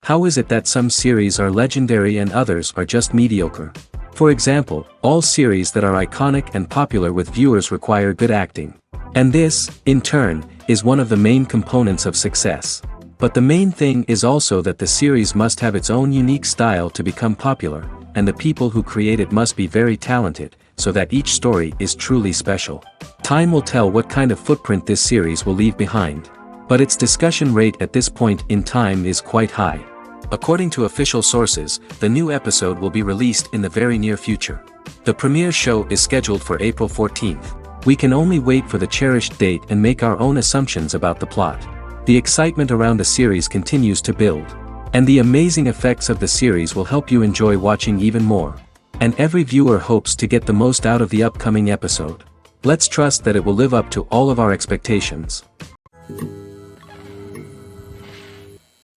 How is it that some series are legendary and others are just mediocre? For example, all series that are iconic and popular with viewers require good acting. And this, in turn, is one of the main components of success. But the main thing is also that the series must have its own unique style to become popular, and the people who create it must be very talented, so that each story is truly special. Time will tell what kind of footprint this series will leave behind. But its discussion rate at this point in time is quite high. According to official sources, the new episode will be released in the very near future. The premiere show is scheduled for April 14th. We can only wait for the cherished date and make our own assumptions about the plot. The excitement around the series continues to build. And the amazing effects of the series will help you enjoy watching even more. And every viewer hopes to get the most out of the upcoming episode. Let's trust that it will live up to all of our expectations.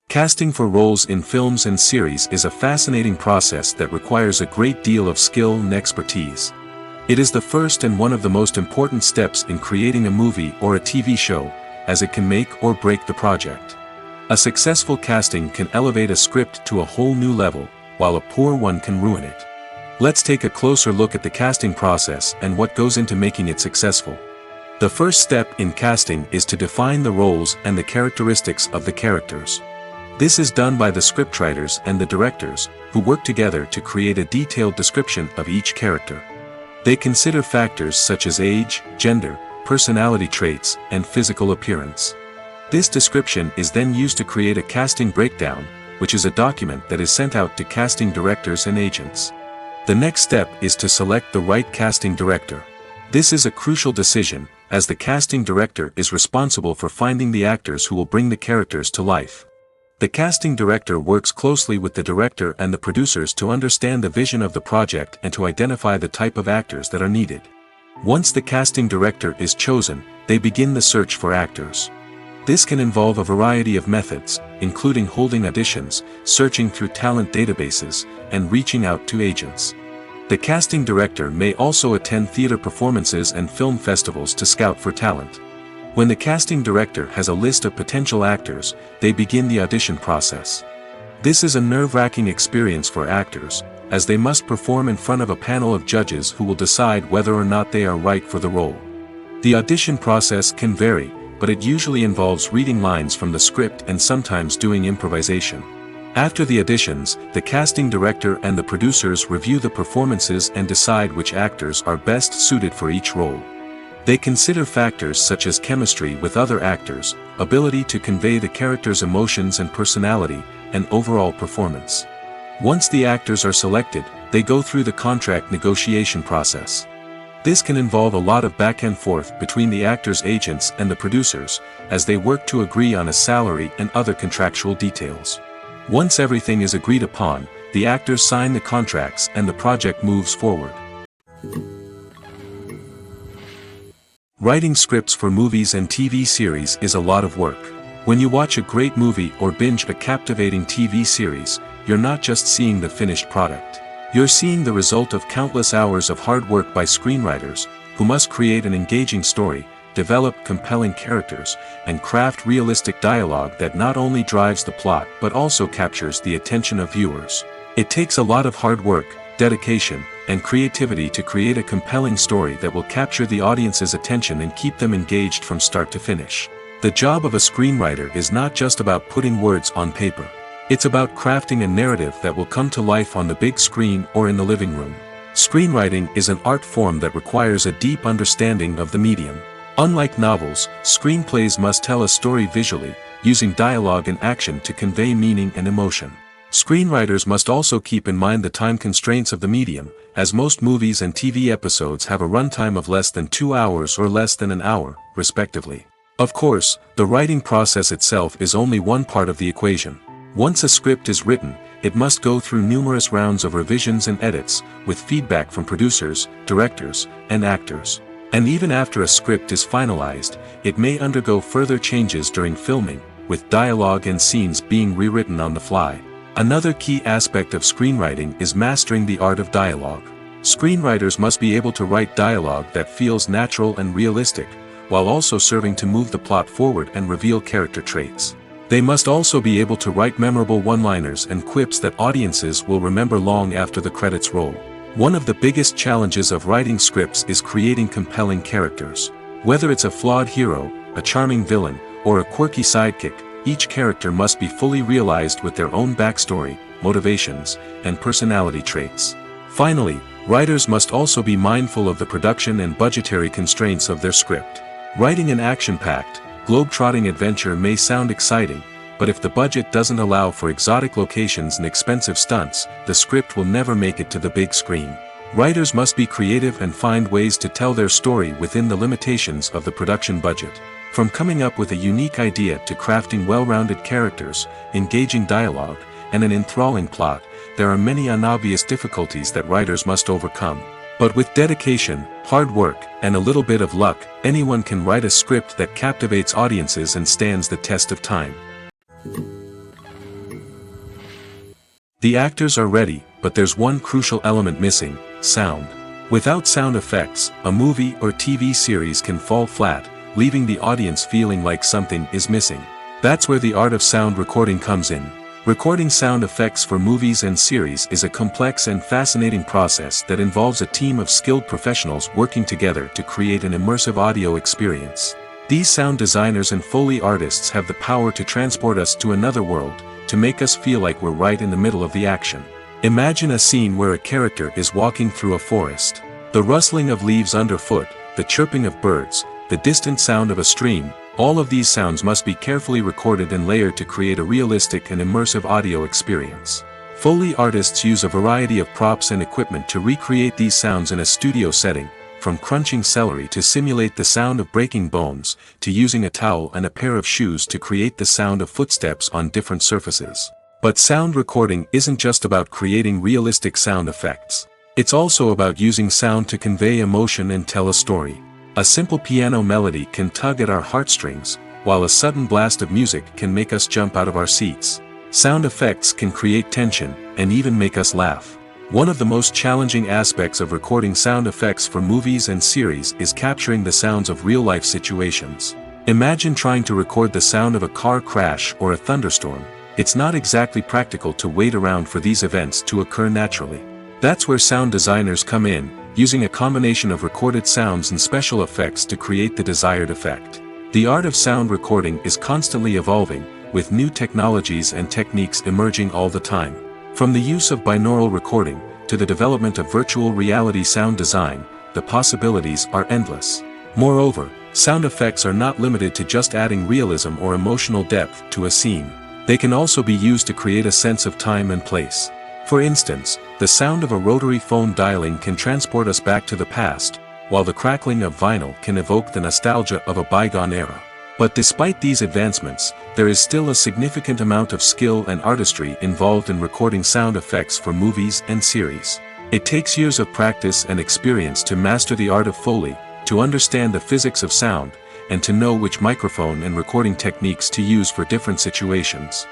Casting for roles in films and series is a fascinating process that requires a great deal of skill and expertise. It is the first and one of the most important steps in creating a movie or a TV show, as it can make or break the project. A successful casting can elevate a script to a whole new level, while a poor one can ruin it. Let's take a closer look at the casting process and what goes into making it successful. The first step in casting is to define the roles and the characteristics of the characters. This is done by the scriptwriters and the directors, who work together to create a detailed description of each character. They consider factors such as age, gender, personality traits, and physical appearance. This description is then used to create a casting breakdown, which is a document that is sent out to casting directors and agents. The next step is to select the right casting director. This is a crucial decision, as the casting director is responsible for finding the actors who will bring the characters to life. The casting director works closely with the director and the producers to understand the vision of the project and to identify the type of actors that are needed. Once the casting director is chosen, they begin the search for actors. This can involve a variety of methods, including holding auditions, searching through talent databases, and reaching out to agents. The casting director may also attend theater performances and film festivals to scout for talent. When the casting director has a list of potential actors, they begin the audition process. This is a nerve-wracking experience for actors, as they must perform in front of a panel of judges who will decide whether or not they are right for the role. The audition process can vary, but it usually involves reading lines from the script and sometimes doing improvisation. After the auditions, the casting director and the producers review the performances and decide which actors are best suited for each role. They consider factors such as chemistry with other actors, ability to convey the character's emotions and personality, and overall performance. Once the actors are selected, they go through the contract negotiation process. This can involve a lot of back and forth between the actors' agents and the producers, as they work to agree on a salary and other contractual details. Once everything is agreed upon, the actors sign the contracts and the project moves forward. Writing scripts for movies and TV series is a lot of work. When you watch a great movie or binge a captivating TV series, you're not just seeing the finished product. You're seeing the result of countless hours of hard work by screenwriters, who must create an engaging story, develop compelling characters, and craft realistic dialogue that not only drives the plot but also captures the attention of viewers. It takes a lot of hard work, dedication, and creativity to create a compelling story that will capture the audience's attention and keep them engaged from start to finish. The job of a screenwriter is not just about putting words on paper. It's about crafting a narrative that will come to life on the big screen or in the living room. Screenwriting is an art form that requires a deep understanding of the medium. Unlike novels, screenplays must tell a story visually, using dialogue and action to convey meaning and emotion. Screenwriters must also keep in mind the time constraints of the medium, as most movies and TV episodes have a runtime of less than 2 hours or less than an hour, respectively. Of course, the writing process itself is only one part of the equation. Once a script is written, it must go through numerous rounds of revisions and edits, with feedback from producers, directors, and actors. And even after a script is finalized, it may undergo further changes during filming, with dialogue and scenes being rewritten on the fly. Another key aspect of screenwriting is mastering the art of dialogue. Screenwriters must be able to write dialogue that feels natural and realistic, while also serving to move the plot forward and reveal character traits. They must also be able to write memorable one-liners and quips that audiences will remember long after the credits roll. One of the biggest challenges of writing scripts is creating compelling characters. Whether it's a flawed hero, a charming villain, or a quirky sidekick, each character must be fully realized with their own backstory, motivations, and personality traits. Finally, writers must also be mindful of the production and budgetary constraints of their script. Writing an action-packed, globe-trotting adventure may sound exciting, but if the budget doesn't allow for exotic locations and expensive stunts, the script will never make it to the big screen. Writers must be creative and find ways to tell their story within the limitations of the production budget. From coming up with a unique idea to crafting well-rounded characters, engaging dialogue, and an enthralling plot, there are many unobvious difficulties that writers must overcome. But with dedication, hard work, and a little bit of luck, anyone can write a script that captivates audiences and stands the test of time. The actors are ready, but there's one crucial element missing: sound. Without sound effects, a movie or TV series can fall flat, leaving the audience feeling like something is missing. That's where the art of sound recording comes in. Recording sound effects for movies and series is a complex and fascinating process that involves a team of skilled professionals working together to create an immersive audio experience. These sound designers and Foley artists have the power to transport us to another world, to make us feel like we're right in the middle of the action. Imagine a scene where a character is walking through a forest. The rustling of leaves underfoot, the chirping of birds, the distant sound of a stream, all of these sounds must be carefully recorded and layered to create a realistic and immersive audio experience. Foley artists use a variety of props and equipment to recreate these sounds in a studio setting, from crunching celery to simulate the sound of breaking bones, to using a towel and a pair of shoes to create the sound of footsteps on different surfaces. But sound recording isn't just about creating realistic sound effects. It's also about using sound to convey emotion and tell a story. A simple piano melody can tug at our heartstrings, while a sudden blast of music can make us jump out of our seats. Sound effects can create tension, and even make us laugh. One of the most challenging aspects of recording sound effects for movies and series is capturing the sounds of real-life situations. Imagine trying to record the sound of a car crash or a thunderstorm. It's not exactly practical to wait around for these events to occur naturally. That's where sound designers come in, using a combination of recorded sounds and special effects to create the desired effect. The art of sound recording is constantly evolving, with new technologies and techniques emerging all the time. From the use of binaural recording, to the development of virtual reality sound design, the possibilities are endless. Moreover, sound effects are not limited to just adding realism or emotional depth to a scene. They can also be used to create a sense of time and place. For instance, the sound of a rotary phone dialing can transport us back to the past, while the crackling of vinyl can evoke the nostalgia of a bygone era. But despite these advancements, there is still a significant amount of skill and artistry involved in recording sound effects for movies and series. It takes years of practice and experience to master the art of Foley, to understand the physics of sound, and to know which microphone and recording techniques to use for different situations.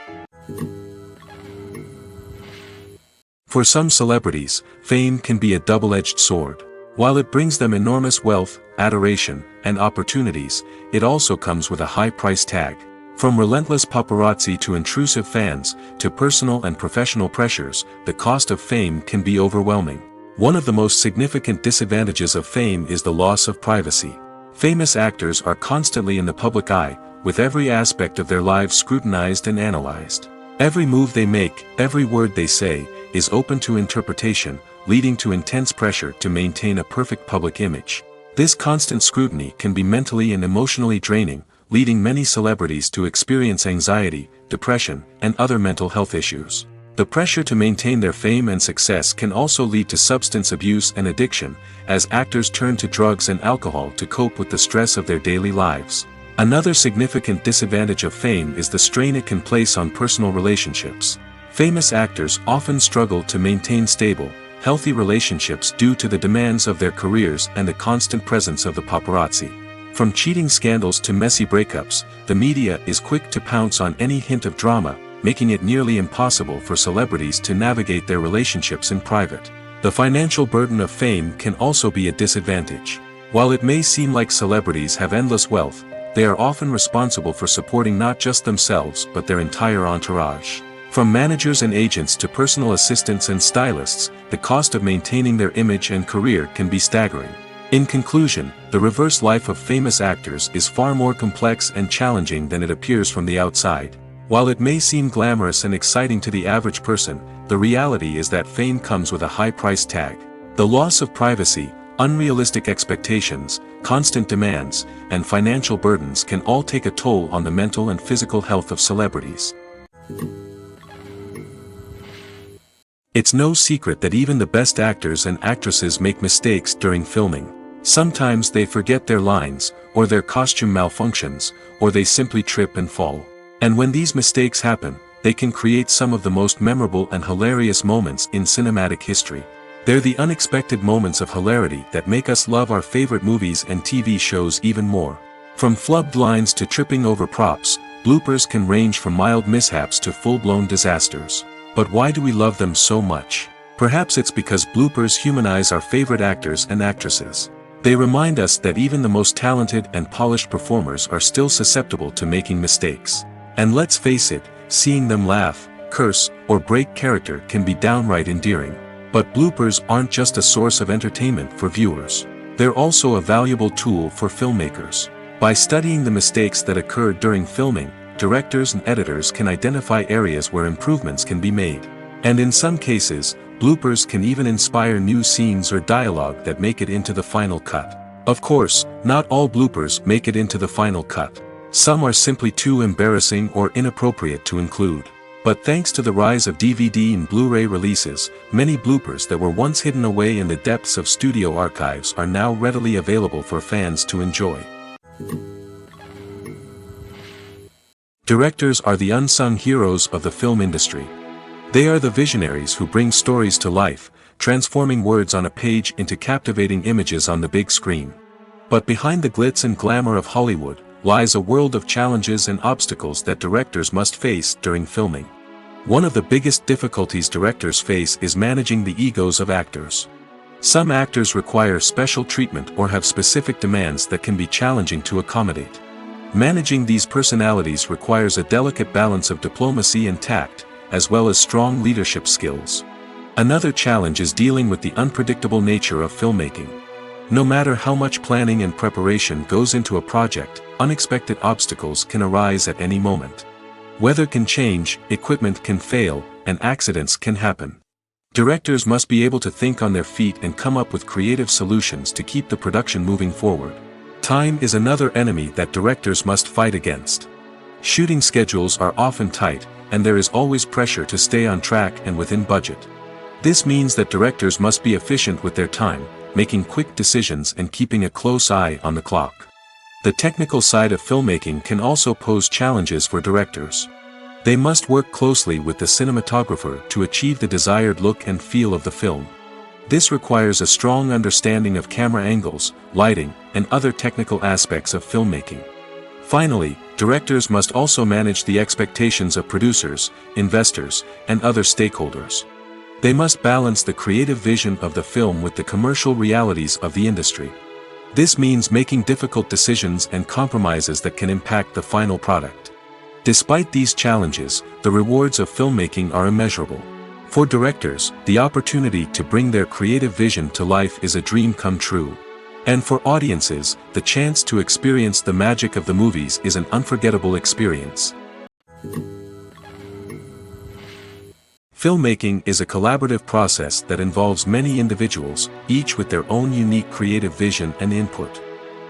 For some celebrities, fame can be a double-edged sword. While it brings them enormous wealth, adoration, and opportunities, it also comes with a high price tag. From relentless paparazzi to intrusive fans, to personal and professional pressures, the cost of fame can be overwhelming. One of the most significant disadvantages of fame is the loss of privacy. Famous actors are constantly in the public eye, with every aspect of their lives scrutinized and analyzed. Every move they make, every word they say, is open to interpretation, leading to intense pressure to maintain a perfect public image. This constant scrutiny can be mentally and emotionally draining, leading many celebrities to experience anxiety, depression, and other mental health issues. The pressure to maintain their fame and success can also lead to substance abuse and addiction, as actors turn to drugs and alcohol to cope with the stress of their daily lives. Another significant disadvantage of fame is the strain it can place on personal relationships. Famous actors often struggle to maintain stable, healthy relationships due to the demands of their careers and the constant presence of the paparazzi. From cheating scandals to messy breakups, the media is quick to pounce on any hint of drama, making it nearly impossible for celebrities to navigate their relationships in private. The financial burden of fame can also be a disadvantage. While it may seem like celebrities have endless wealth, they are often responsible for supporting not just themselves but their entire entourage. From managers and agents to personal assistants and stylists, the cost of maintaining their image and career can be staggering. In conclusion, the reverse life of famous actors is far more complex and challenging than it appears from the outside. While it may seem glamorous and exciting to the average person, the reality is that fame comes with a high price tag. The loss of privacy, unrealistic expectations, constant demands, and financial burdens can all take a toll on the mental and physical health of celebrities. It's no secret that even the best actors and actresses make mistakes during filming. Sometimes they forget their lines, or their costume malfunctions, or they simply trip and fall. And when these mistakes happen, they can create some of the most memorable and hilarious moments in cinematic history. They're the unexpected moments of hilarity that make us love our favorite movies and TV shows even more. From flubbed lines to tripping over props, bloopers can range from mild mishaps to full-blown disasters. But why do we love them so much? Perhaps it's because bloopers humanize our favorite actors and actresses. They remind us that even the most talented and polished performers are still susceptible to making mistakes. And let's face it, seeing them laugh, curse, or break character can be downright endearing. But bloopers aren't just a source of entertainment for viewers. They're also a valuable tool for filmmakers. By studying the mistakes that occur during filming, directors and editors can identify areas where improvements can be made. And in some cases, bloopers can even inspire new scenes or dialogue that make it into the final cut. Of course, not all bloopers make it into the final cut. Some are simply too embarrassing or inappropriate to include. But thanks to the rise of DVD and Blu-ray releases, many bloopers that were once hidden away in the depths of studio archives are now readily available for fans to enjoy. Directors are the unsung heroes of the film industry. They are the visionaries who bring stories to life, transforming words on a page into captivating images on the big screen. But behind the glitz and glamour of Hollywood, lies a world of challenges and obstacles that directors must face during filming. One of the biggest difficulties directors face is managing the egos of actors. Some actors require special treatment or have specific demands that can be challenging to accommodate. Managing these personalities requires a delicate balance of diplomacy and tact, as well as strong leadership skills. Another challenge is dealing with the unpredictable nature of filmmaking. No matter how much planning and preparation goes into a project, unexpected obstacles can arise at any moment. Weather can change, equipment can fail, and accidents can happen. Directors must be able to think on their feet and come up with creative solutions to keep the production moving forward. Time is another enemy that directors must fight against. Shooting schedules are often tight, and there is always pressure to stay on track and within budget. This means that directors must be efficient with their time, making quick decisions and keeping a close eye on the clock. The technical side of filmmaking can also pose challenges for directors. They must work closely with the cinematographer to achieve the desired look and feel of the film. This requires a strong understanding of camera angles, lighting, and other technical aspects of filmmaking. Finally, directors must also manage the expectations of producers, investors, and other stakeholders. They must balance the creative vision of the film with the commercial realities of the industry. This means making difficult decisions and compromises that can impact the final product. Despite these challenges, the rewards of filmmaking are immeasurable. For directors, the opportunity to bring their creative vision to life is a dream come true. And for audiences, the chance to experience the magic of the movies is an unforgettable experience. Filmmaking is a collaborative process that involves many individuals, each with their own unique creative vision and input.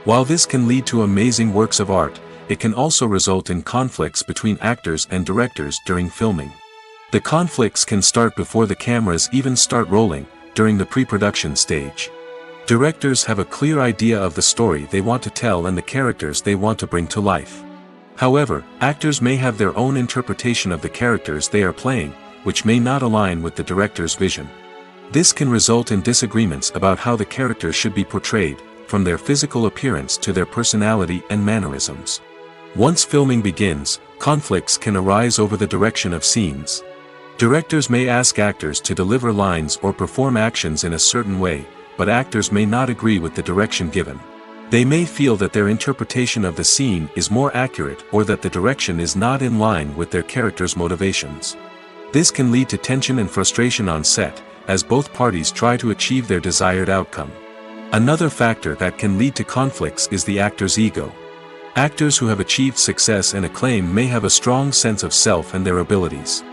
While this can lead to amazing works of art, it can also result in conflicts between actors and directors during filming. The conflicts can start before the cameras even start rolling, during the pre-production stage. Directors have a clear idea of the story they want to tell and the characters they want to bring to life. However, actors may have their own interpretation of the characters they are playing, which may not align with the director's vision. This can result in disagreements about how the characters should be portrayed, from their physical appearance to their personality and mannerisms. Once filming begins, conflicts can arise over the direction of scenes. Directors may ask actors to deliver lines or perform actions in a certain way, but actors may not agree with the direction given. They may feel that their interpretation of the scene is more accurate or that the direction is not in line with their character's motivations. This can lead to tension and frustration on set, as both parties try to achieve their desired outcome. Another factor that can lead to conflicts is the actor's ego. Actors who have achieved success and acclaim may have a strong sense of self and their abilities.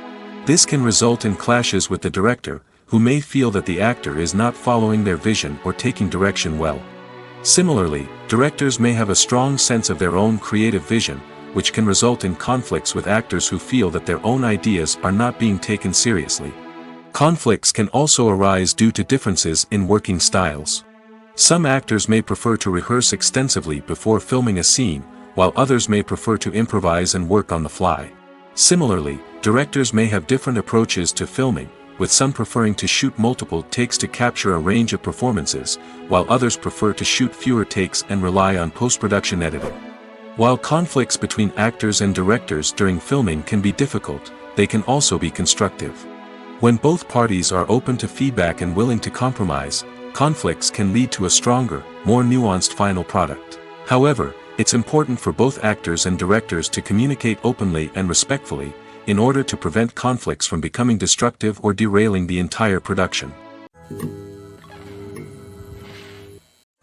This can result in clashes with the director, who may feel that the actor is not following their vision or taking direction well. Similarly, directors may have a strong sense of their own creative vision, which can result in conflicts with actors who feel that their own ideas are not being taken seriously. Conflicts can also arise due to differences in working styles. Some actors may prefer to rehearse extensively before filming a scene, while others may prefer to improvise and work on the fly. Similarly, directors may have different approaches to filming, with some preferring to shoot multiple takes to capture a range of performances, while others prefer to shoot fewer takes and rely on post-production editing. While conflicts between actors and directors during filming can be difficult, they can also be constructive. When both parties are open to feedback and willing to compromise, conflicts can lead to a stronger, more nuanced final product. However, it's important for both actors and directors to communicate openly and respectfully, in order to prevent conflicts from becoming destructive or derailing the entire production.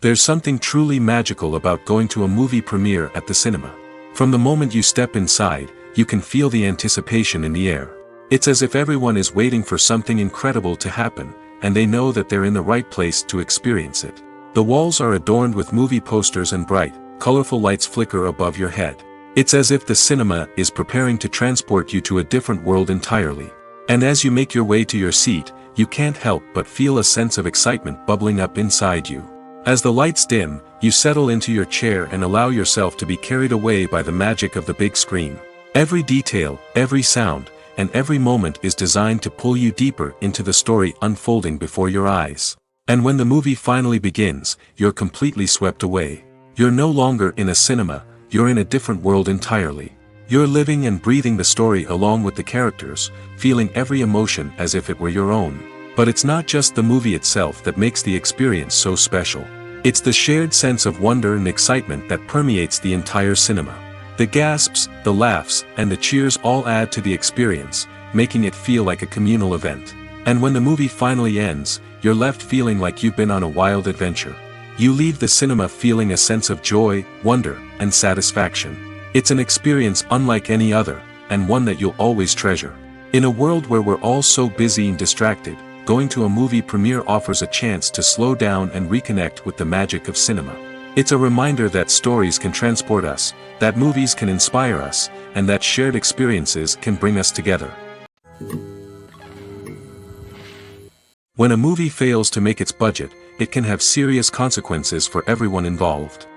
There's something truly magical about going to a movie premiere at the cinema. From the moment you step inside, you can feel the anticipation in the air. It's as if everyone is waiting for something incredible to happen, and they know that they're in the right place to experience it. The walls are adorned with movie posters and bright, colorful lights flicker above your head. It's as if the cinema is preparing to transport you to a different world entirely. And as you make your way to your seat, you can't help but feel a sense of excitement bubbling up inside you. As the lights dim, you settle into your chair and allow yourself to be carried away by the magic of the big screen. Every detail, every sound, and every moment is designed to pull you deeper into the story unfolding before your eyes. And when the movie finally begins, you're completely swept away. You're no longer in a cinema, you're in a different world entirely. You're living and breathing the story along with the characters, feeling every emotion as if it were your own. But it's not just the movie itself that makes the experience so special. It's the shared sense of wonder and excitement that permeates the entire cinema. The gasps, the laughs, and the cheers all add to the experience, making it feel like a communal event. And when the movie finally ends, you're left feeling like you've been on a wild adventure. You leave the cinema feeling a sense of joy, wonder, and satisfaction. It's an experience unlike any other, and one that you'll always treasure. In a world where we're all so busy and distracted, going to a movie premiere offers a chance to slow down and reconnect with the magic of cinema. It's a reminder that stories can transport us, that movies can inspire us, and that shared experiences can bring us together. When a movie fails to make its budget, it can have serious consequences for everyone involved.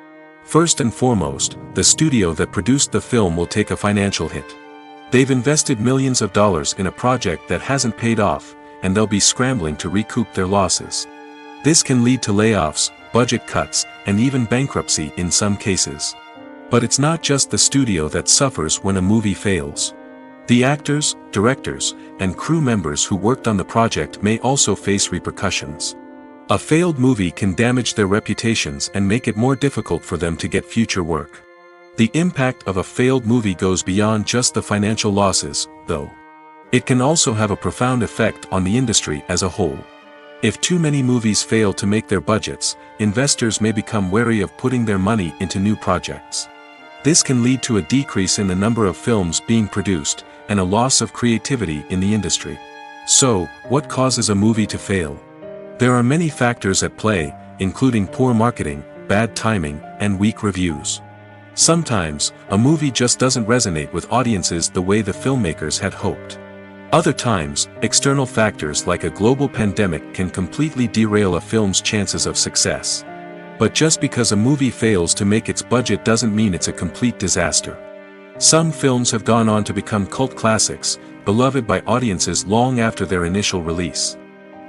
First and foremost, the studio that produced the film will take a financial hit. They've invested millions of dollars in a project that hasn't paid off, and they'll be scrambling to recoup their losses. This can lead to layoffs, budget cuts, and even bankruptcy in some cases. But it's not just the studio that suffers when a movie fails. The actors, directors, and crew members who worked on the project may also face repercussions. A failed movie can damage their reputations and make it more difficult for them to get future work. The impact of a failed movie goes beyond just the financial losses, though. It can also have a profound effect on the industry as a whole. If too many movies fail to make their budgets, investors may become wary of putting their money into new projects. This can lead to a decrease in the number of films being produced, and a loss of creativity in the industry. So, what causes a movie to fail? There are many factors at play, including poor marketing, bad timing, and weak reviews. Sometimes, a movie just doesn't resonate with audiences the way the filmmakers had hoped. Other times, external factors like a global pandemic can completely derail a film's chances of success. But just because a movie fails to make its budget doesn't mean it's a complete disaster. Some films have gone on to become cult classics, beloved by audiences long after their initial release.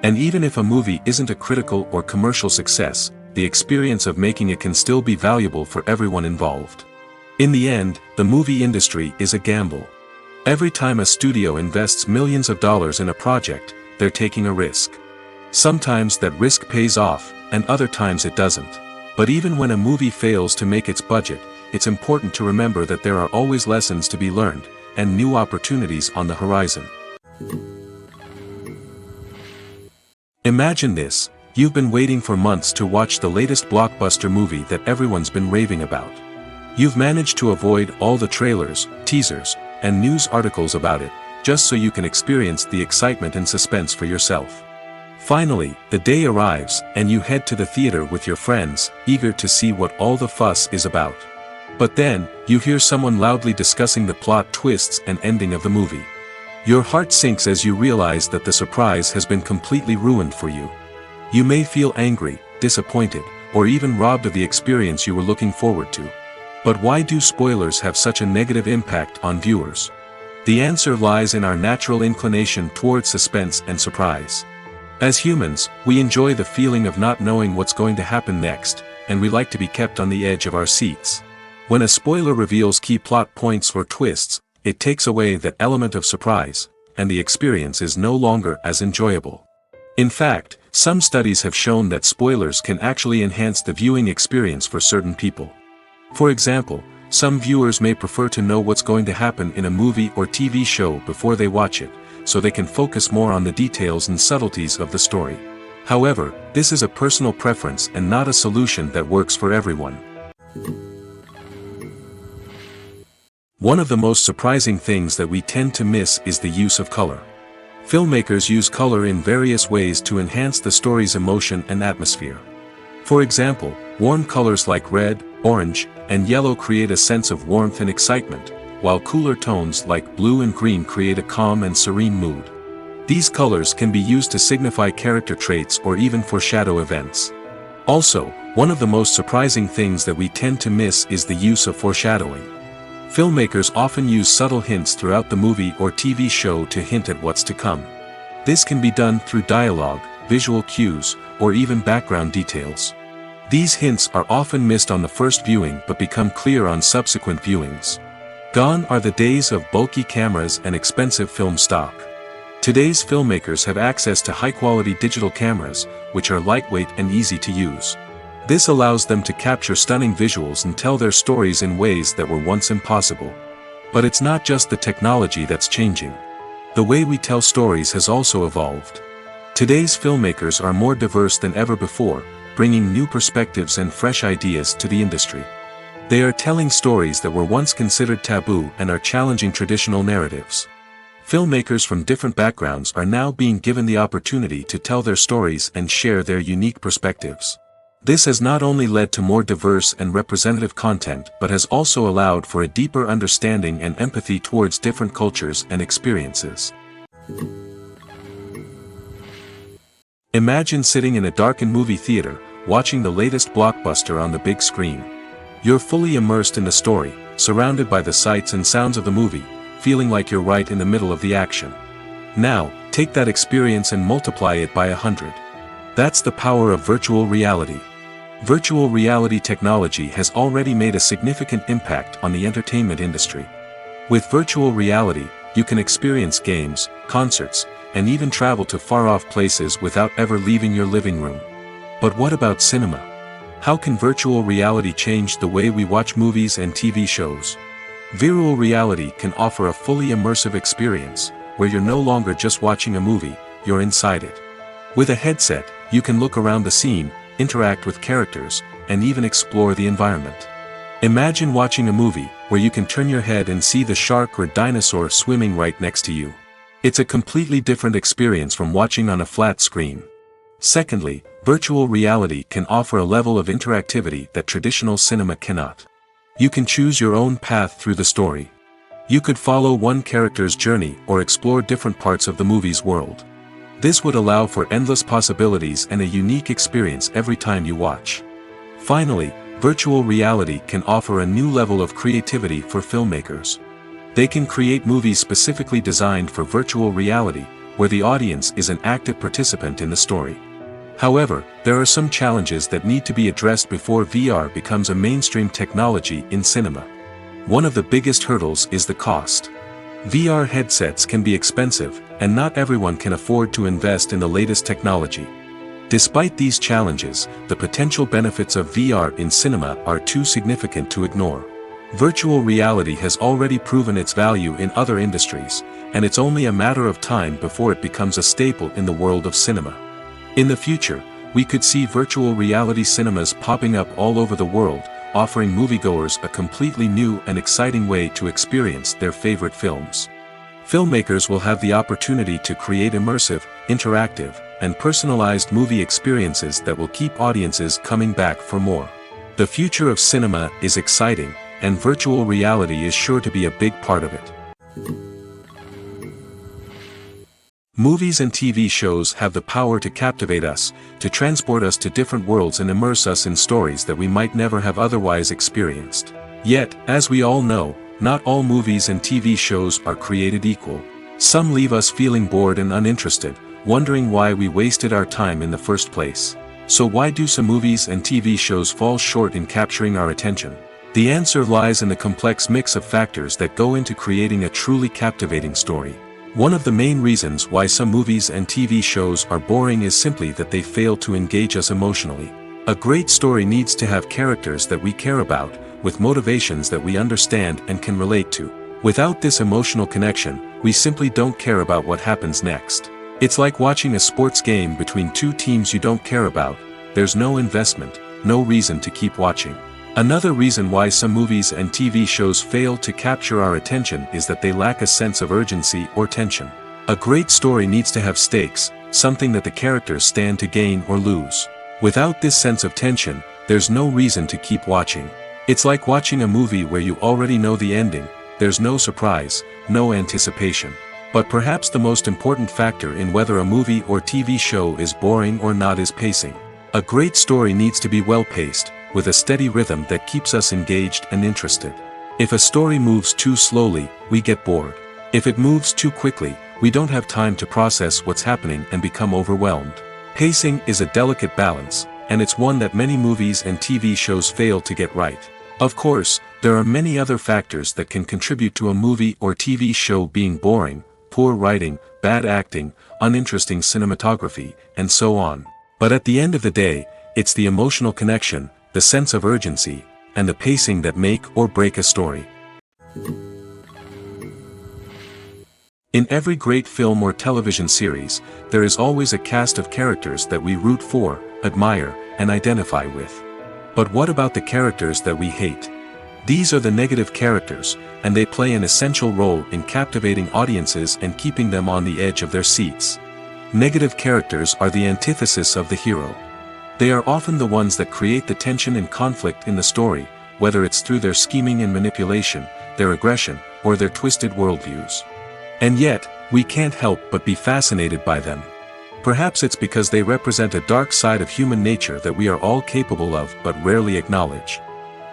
And even if a movie isn't a critical or commercial success, the experience of making it can still be valuable for everyone involved. In the end, the movie industry is a gamble. Every time a studio invests millions of dollars in a project, they're taking a risk. Sometimes that risk pays off, and other times it doesn't. But even when a movie fails to make its budget, it's important to remember that there are always lessons to be learned, and new opportunities on the horizon. Imagine this: you've been waiting for months to watch the latest blockbuster movie that everyone's been raving about. You've managed to avoid all the trailers, teasers, and news articles about it, just so you can experience the excitement and suspense for yourself. Finally, the day arrives, and you head to the theater with your friends, eager to see what all the fuss is about. But then, you hear someone loudly discussing the plot twists and ending of the movie. Your heart sinks as you realize that the surprise has been completely ruined for you. You may feel angry, disappointed, or even robbed of the experience you were looking forward to. But why do spoilers have such a negative impact on viewers? The answer lies in our natural inclination toward suspense and surprise. As humans, we enjoy the feeling of not knowing what's going to happen next, and we like to be kept on the edge of our seats. When a spoiler reveals key plot points or twists, it takes away that element of surprise, and the experience is no longer as enjoyable. In fact, some studies have shown that spoilers can actually enhance the viewing experience for certain people. For example, some viewers may prefer to know what's going to happen in a movie or TV show before they watch it, so they can focus more on the details and subtleties of the story. However, this is a personal preference and not a solution that works for everyone. One of the most surprising things that we tend to miss is the use of color. Filmmakers use color in various ways to enhance the story's emotion and atmosphere. For example, warm colors like red, orange, and yellow create a sense of warmth and excitement, while cooler tones like blue and green create a calm and serene mood. These colors can be used to signify character traits or even foreshadow events. Also, one of the most surprising things that we tend to miss is the use of foreshadowing. Filmmakers often use subtle hints throughout the movie or TV show to hint at what's to come. This can be done through dialogue, visual cues, or even background details. These hints are often missed on the first viewing but become clear on subsequent viewings. Gone are the days of bulky cameras and expensive film stock. Today's filmmakers have access to high-quality digital cameras, which are lightweight and easy to use. This allows them to capture stunning visuals and tell their stories in ways that were once impossible. But it's not just the technology that's changing. The way we tell stories has also evolved. Today's filmmakers are more diverse than ever before, bringing new perspectives and fresh ideas to the industry. They are telling stories that were once considered taboo and are challenging traditional narratives. Filmmakers from different backgrounds are now being given the opportunity to tell their stories and share their unique perspectives. This has not only led to more diverse and representative content but has also allowed for a deeper understanding and empathy towards different cultures and experiences. Imagine sitting in a darkened movie theater, watching the latest blockbuster on the big screen. You're fully immersed in the story, surrounded by the sights and sounds of the movie, feeling like you're right in the middle of the action. Now, take that experience and multiply it by 100. That's the power of virtual reality. Virtual reality technology has already made a significant impact on the entertainment industry. With virtual reality, you can experience games, concerts, and even travel to far-off places without ever leaving your living room. But what about cinema? How can virtual reality change the way we watch movies and TV shows? Virtual reality can offer a fully immersive experience, where you're no longer just watching a movie, you're inside it. With a headset, you can look around the scene, interact with characters, and even explore the environment. Imagine watching a movie where you can turn your head and see the shark or dinosaur swimming right next to you. It's a completely different experience from watching on a flat screen. Secondly, virtual reality can offer a level of interactivity that traditional cinema cannot. You can choose your own path through the story. You could follow one character's journey or explore different parts of the movie's world. This would allow for endless possibilities and a unique experience every time you watch. Finally, virtual reality can offer a new level of creativity for filmmakers. They can create movies specifically designed for virtual reality, where the audience is an active participant in the story. However, there are some challenges that need to be addressed before VR becomes a mainstream technology in cinema. One of the biggest hurdles is the cost. VR headsets can be expensive, and not everyone can afford to invest in the latest technology. Despite these challenges, the potential benefits of VR in cinema are too significant to ignore. Virtual reality has already proven its value in other industries, and it's only a matter of time before it becomes a staple in the world of cinema. In the future, we could see virtual reality cinemas popping up all over the world, offering moviegoers a completely new and exciting way to experience their favorite films. Filmmakers will have the opportunity to create immersive, interactive, and personalized movie experiences that will keep audiences coming back for more. The future of cinema is exciting, and virtual reality is sure to be a big part of it. Movies and TV shows have the power to captivate us, to transport us to different worlds and immerse us in stories that we might never have otherwise experienced. Yet, as we all know, not all movies and TV shows are created equal. Some leave us feeling bored and uninterested, wondering why we wasted our time in the first place. So why do some movies and TV shows fall short in capturing our attention? The answer lies in the complex mix of factors that go into creating a truly captivating story. One of the main reasons why some movies and TV shows are boring is simply that they fail to engage us emotionally. A great story needs to have characters that we care about, with motivations that we understand and can relate to. Without this emotional connection, we simply don't care about what happens next. It's like watching a sports game between two teams you don't care about. There's no investment, no reason to keep watching. Another reason why some movies and TV shows fail to capture our attention is that they lack a sense of urgency or tension. A great story needs to have stakes, something that the characters stand to gain or lose. Without this sense of tension, there's no reason to keep watching. It's like watching a movie where you already know the ending. There's no surprise, no anticipation. But perhaps the most important factor in whether a movie or TV show is boring or not is pacing. A great story needs to be well-paced, with a steady rhythm that keeps us engaged and interested. If a story moves too slowly, we get bored. If it moves too quickly, we don't have time to process what's happening and become overwhelmed. Pacing is a delicate balance, and it's one that many movies and TV shows fail to get right. Of course, there are many other factors that can contribute to a movie or TV show being boring: poor writing, bad acting, uninteresting cinematography, and so on. But at the end of the day, it's the emotional connection, the sense of urgency, and the pacing that make or break a story. In every great film or television series, there is always a cast of characters that we root for, admire, and identify with. But what about the characters that we hate? These are the negative characters, and they play an essential role in captivating audiences and keeping them on the edge of their seats. Negative characters are the antithesis of the hero. They are often the ones that create the tension and conflict in the story, whether it's through their scheming and manipulation, their aggression, or their twisted worldviews. And yet, we can't help but be fascinated by them. Perhaps it's because they represent a dark side of human nature that we are all capable of but rarely acknowledge.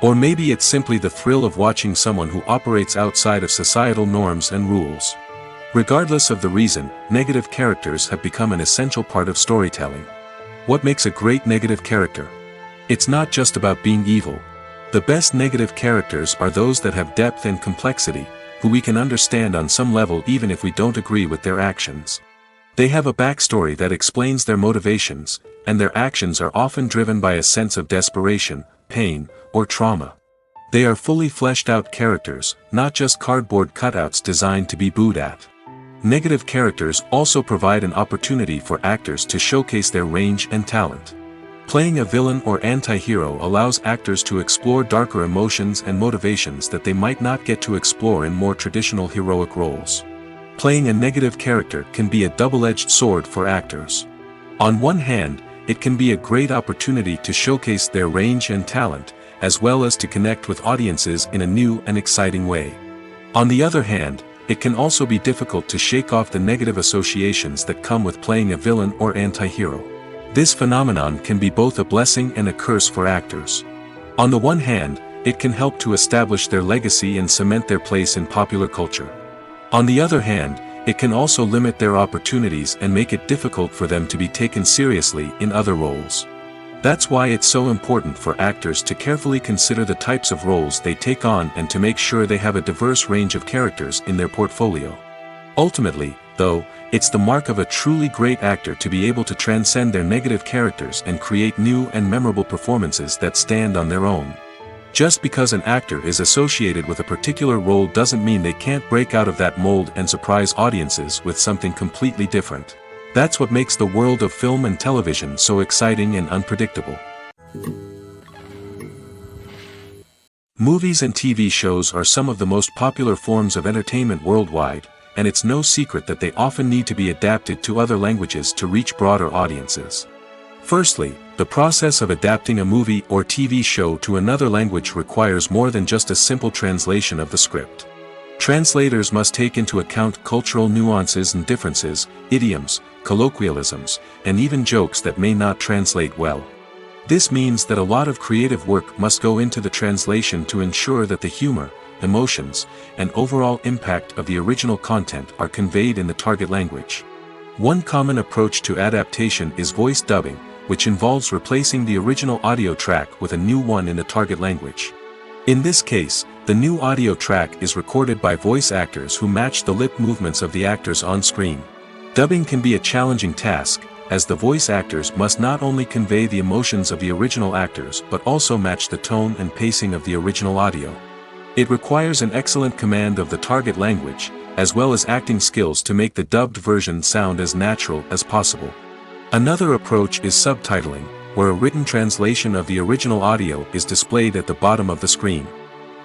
Or maybe it's simply the thrill of watching someone who operates outside of societal norms and rules. Regardless of the reason, negative characters have become an essential part of storytelling. What makes a great negative character? It's not just about being evil. The best negative characters are those that have depth and complexity, who we can understand on some level even if we don't agree with their actions. They have a backstory that explains their motivations, and their actions are often driven by a sense of desperation, pain, or trauma. They are fully fleshed out characters, not just cardboard cutouts designed to be booed at. Negative characters also provide an opportunity for actors to showcase their range and talent. Playing a villain or anti-hero allows actors to explore darker emotions and motivations that they might not get to explore in more traditional heroic roles. Playing a negative character can be a double-edged sword for actors. On one hand, it can be a great opportunity to showcase their range and talent, as well as to connect with audiences in a new and exciting way. On the other hand, it can also be difficult to shake off the negative associations that come with playing a villain or anti-hero. This phenomenon can be both a blessing and a curse for actors. On the one hand, it can help to establish their legacy and cement their place in popular culture. On the other hand, it can also limit their opportunities and make it difficult for them to be taken seriously in other roles. That's why it's so important for actors to carefully consider the types of roles they take on and to make sure they have a diverse range of characters in their portfolio. Ultimately, though, It's the mark of a truly great actor to be able to transcend their negative characters and create new and memorable performances that stand on their own. Just because an actor is associated with a particular role doesn't mean they can't break out of that mold and surprise audiences with something completely different. That's what makes the world of film and television so exciting and unpredictable. Movies and TV shows are some of the most popular forms of entertainment worldwide, and it's no secret that they often need to be adapted to other languages to reach broader audiences. Firstly, the process of adapting a movie or TV show to another language requires more than just a simple translation of the script. Translators must take into account cultural nuances and differences, idioms, colloquialisms, and even jokes that may not translate well. This means that a lot of creative work must go into the translation to ensure that the humor, emotions, and overall impact of the original content are conveyed in the target language. One common approach to adaptation is voice dubbing, which involves replacing the original audio track with a new one in the target language. In this case, the new audio track is recorded by voice actors who match the lip movements of the actors on screen. Dubbing can be a challenging task, as the voice actors must not only convey the emotions of the original actors but also match the tone and pacing of the original audio. It requires an excellent command of the target language, as well as acting skills to make the dubbed version sound as natural as possible. Another approach is subtitling, where a written translation of the original audio is displayed at the bottom of the screen.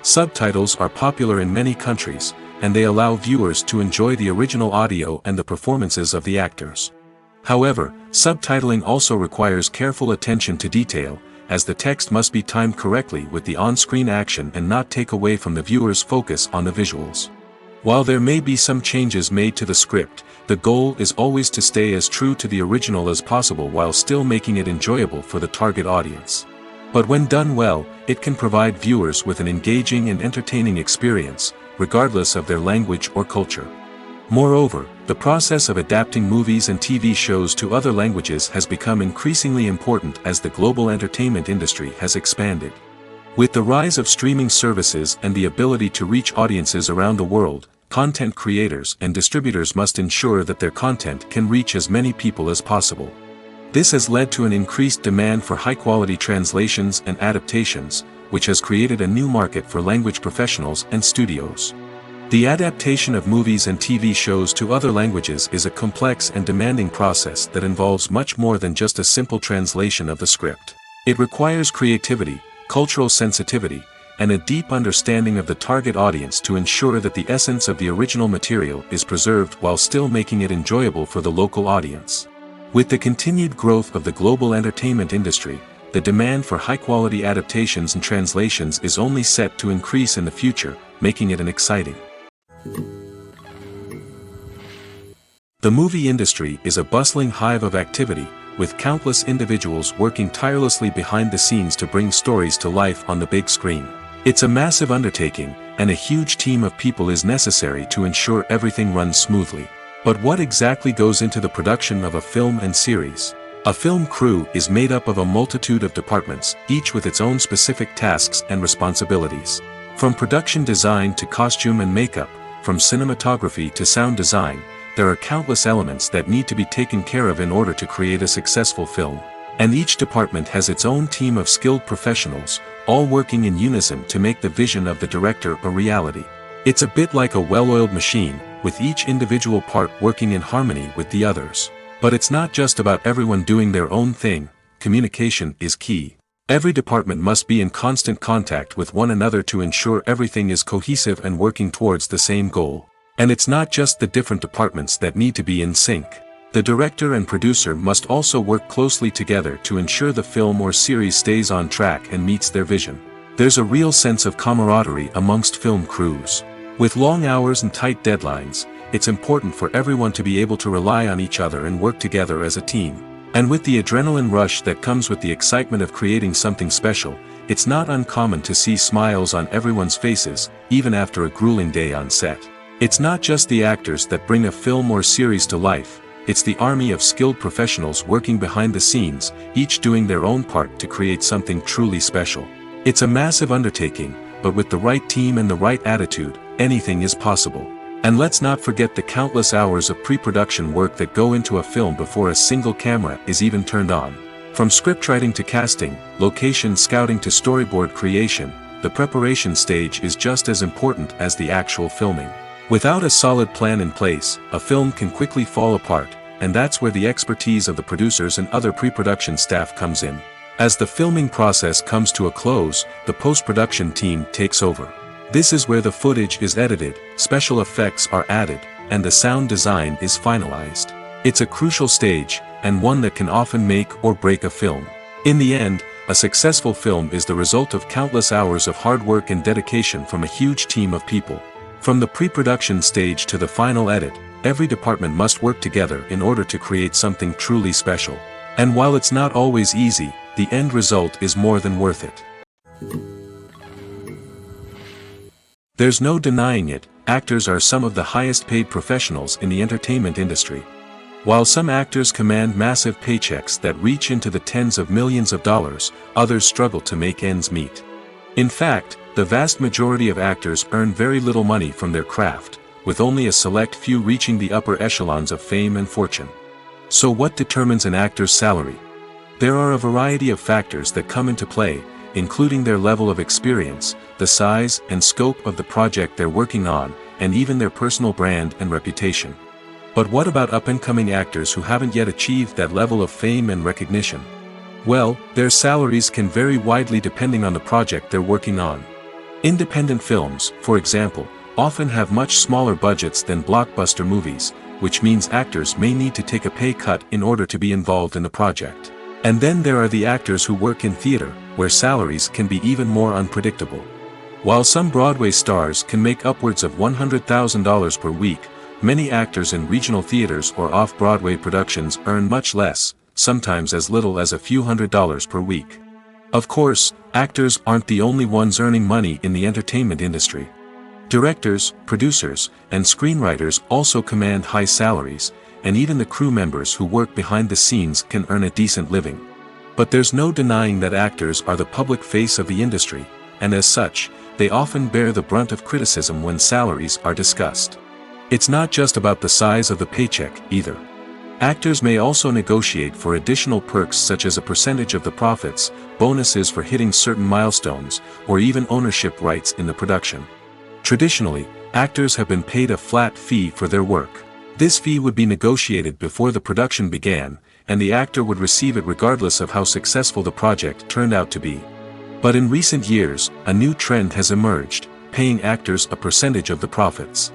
Subtitles are popular in many countries, and they allow viewers to enjoy the original audio and the performances of the actors. However, subtitling also requires careful attention to detail, as the text must be timed correctly with the on-screen action and not take away from the viewer's focus on the visuals. While there may be some changes made to the script, the goal is always to stay as true to the original as possible while still making it enjoyable for the target audience. But when done well, it can provide viewers with an engaging and entertaining experience, regardless of their language or culture. Moreover, the process of adapting movies and TV shows to other languages has become increasingly important as the global entertainment industry has expanded. With the rise of streaming services and the ability to reach audiences around the world, content creators and distributors must ensure that their content can reach as many people as possible. This has led to an increased demand for high-quality translations and adaptations, which has created a new market for language professionals and studios. The adaptation of movies and TV shows to other languages is a complex and demanding process that involves much more than just a simple translation of the script. It requires creativity, cultural sensitivity, and a deep understanding of the target audience to ensure that the essence of the original material is preserved while still making it enjoyable for the local audience. With the continued growth of the global entertainment industry, the demand for high-quality adaptations and translations is only set to increase in the future, making it an exciting. The movie industry is a bustling hive of activity, with countless individuals working tirelessly behind the scenes to bring stories to life on the big screen. It's a massive undertaking, and a huge team of people is necessary to ensure everything runs smoothly. But what exactly goes into the production of a film and series? A film crew is made up of a multitude of departments, each with its own specific tasks and responsibilities. From production design to costume and makeup, from cinematography to sound design, there are countless elements that need to be taken care of in order to create a successful film. And each department has its own team of skilled professionals, all working in unison to make the vision of the director a reality. It's a bit like a well-oiled machine, with each individual part working in harmony with the others. But it's not just about everyone doing their own thing. Communication is key. Every department must be in constant contact with one another to ensure everything is cohesive and working towards the same goal. And it's not just the different departments that need to be in sync. The director and producer must also work closely together to ensure the film or series stays on track and meets their vision. There's a real sense of camaraderie amongst film crews. With long hours and tight deadlines, it's important for everyone to be able to rely on each other and work together as a team. And with the adrenaline rush that comes with the excitement of creating something special, it's not uncommon to see smiles on everyone's faces, even after a grueling day on set. It's not just the actors that bring a film or series to life, it's the army of skilled professionals working behind the scenes, each doing their own part to create something truly special. It's a massive undertaking, but with the right team and the right attitude, anything is possible. And let's not forget the countless hours of pre-production work that go into a film before a single camera is even turned on. From scriptwriting to casting, location scouting to storyboard creation, the preparation stage is just as important as the actual filming. Without a solid plan in place, a film can quickly fall apart, and that's where the expertise of the producers and other pre-production staff comes in. As the filming process comes to a close, the post-production team takes over. This is where the footage is edited, special effects are added, and the sound design is finalized. It's a crucial stage, and one that can often make or break a film. In the end, a successful film is the result of countless hours of hard work and dedication from a huge team of people. From the pre-production stage to the final edit, every department must work together in order to create something truly special. And while it's not always easy, the end result is more than worth it. There's no denying it, actors are some of the highest paid professionals in the entertainment industry. While some actors command massive paychecks that reach into the tens of millions of dollars, others struggle to make ends meet. In fact, the vast majority of actors earn very little money from their craft, with only a select few reaching the upper echelons of fame and fortune. So what determines an actor's salary? There are a variety of factors that come into play, including their level of experience, the size and scope of the project they're working on, and even their personal brand and reputation. But what about up-and-coming actors who haven't yet achieved that level of fame and recognition? Well, their salaries can vary widely depending on the project they're working on. Independent films, for example, often have much smaller budgets than blockbuster movies, which means actors may need to take a pay cut in order to be involved in the project. And then there are the actors who work in theater, where salaries can be even more unpredictable. While some Broadway stars can make upwards of $100,000 per week, many actors in regional theaters or off-Broadway productions earn much less, sometimes as little as a few $100s per week. Of course, actors aren't the only ones earning money in the entertainment industry. Directors, producers, and screenwriters also command high salaries, and even the crew members who work behind the scenes can earn a decent living. But there's no denying that actors are the public face of the industry, and as such, they often bear the brunt of criticism when salaries are discussed. It's not just about the size of the paycheck, either. Actors may also negotiate for additional perks such as a percentage of the profits, bonuses for hitting certain milestones, or even ownership rights in the production. Traditionally, actors have been paid a flat fee for their work. This fee would be negotiated before the production began, and the actor would receive it regardless of how successful the project turned out to be. But in recent years, a new trend has emerged, paying actors a percentage of the profits.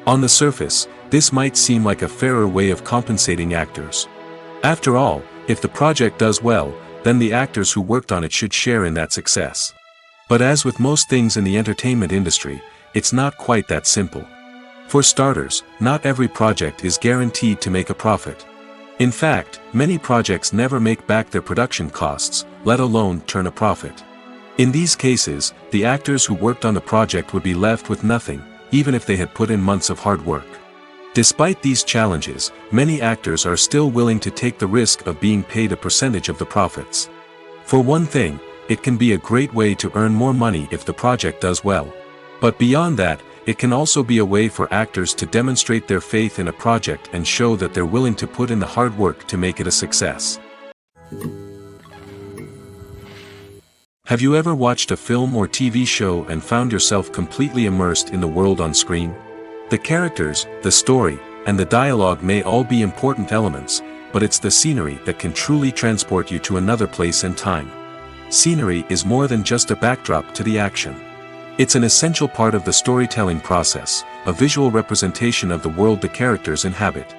On the surface, this might seem like a fairer way of compensating actors. After all, if the project does well, then the actors who worked on it should share in that success. But as with most things in the entertainment industry, it's not quite that simple. For starters, not every project is guaranteed to make a profit. In fact, many projects never make back their production costs, let alone turn a profit. In these cases, the actors who worked on the project would be left with nothing, even if they had put in months of hard work. Despite these challenges, many actors are still willing to take the risk of being paid a percentage of the profits. For one thing, it can be a great way to earn more money if the project does well. But beyond that, it can also be a way for actors to demonstrate their faith in a project and show that they're willing to put in the hard work to make it a success. Have you ever watched a film or TV show and found yourself completely immersed in the world on screen? The characters, the story, and the dialogue may all be important elements, but it's the scenery that can truly transport you to another place and time. Scenery is more than just a backdrop to the action. It's an essential part of the storytelling process, a visual representation of the world the characters inhabit.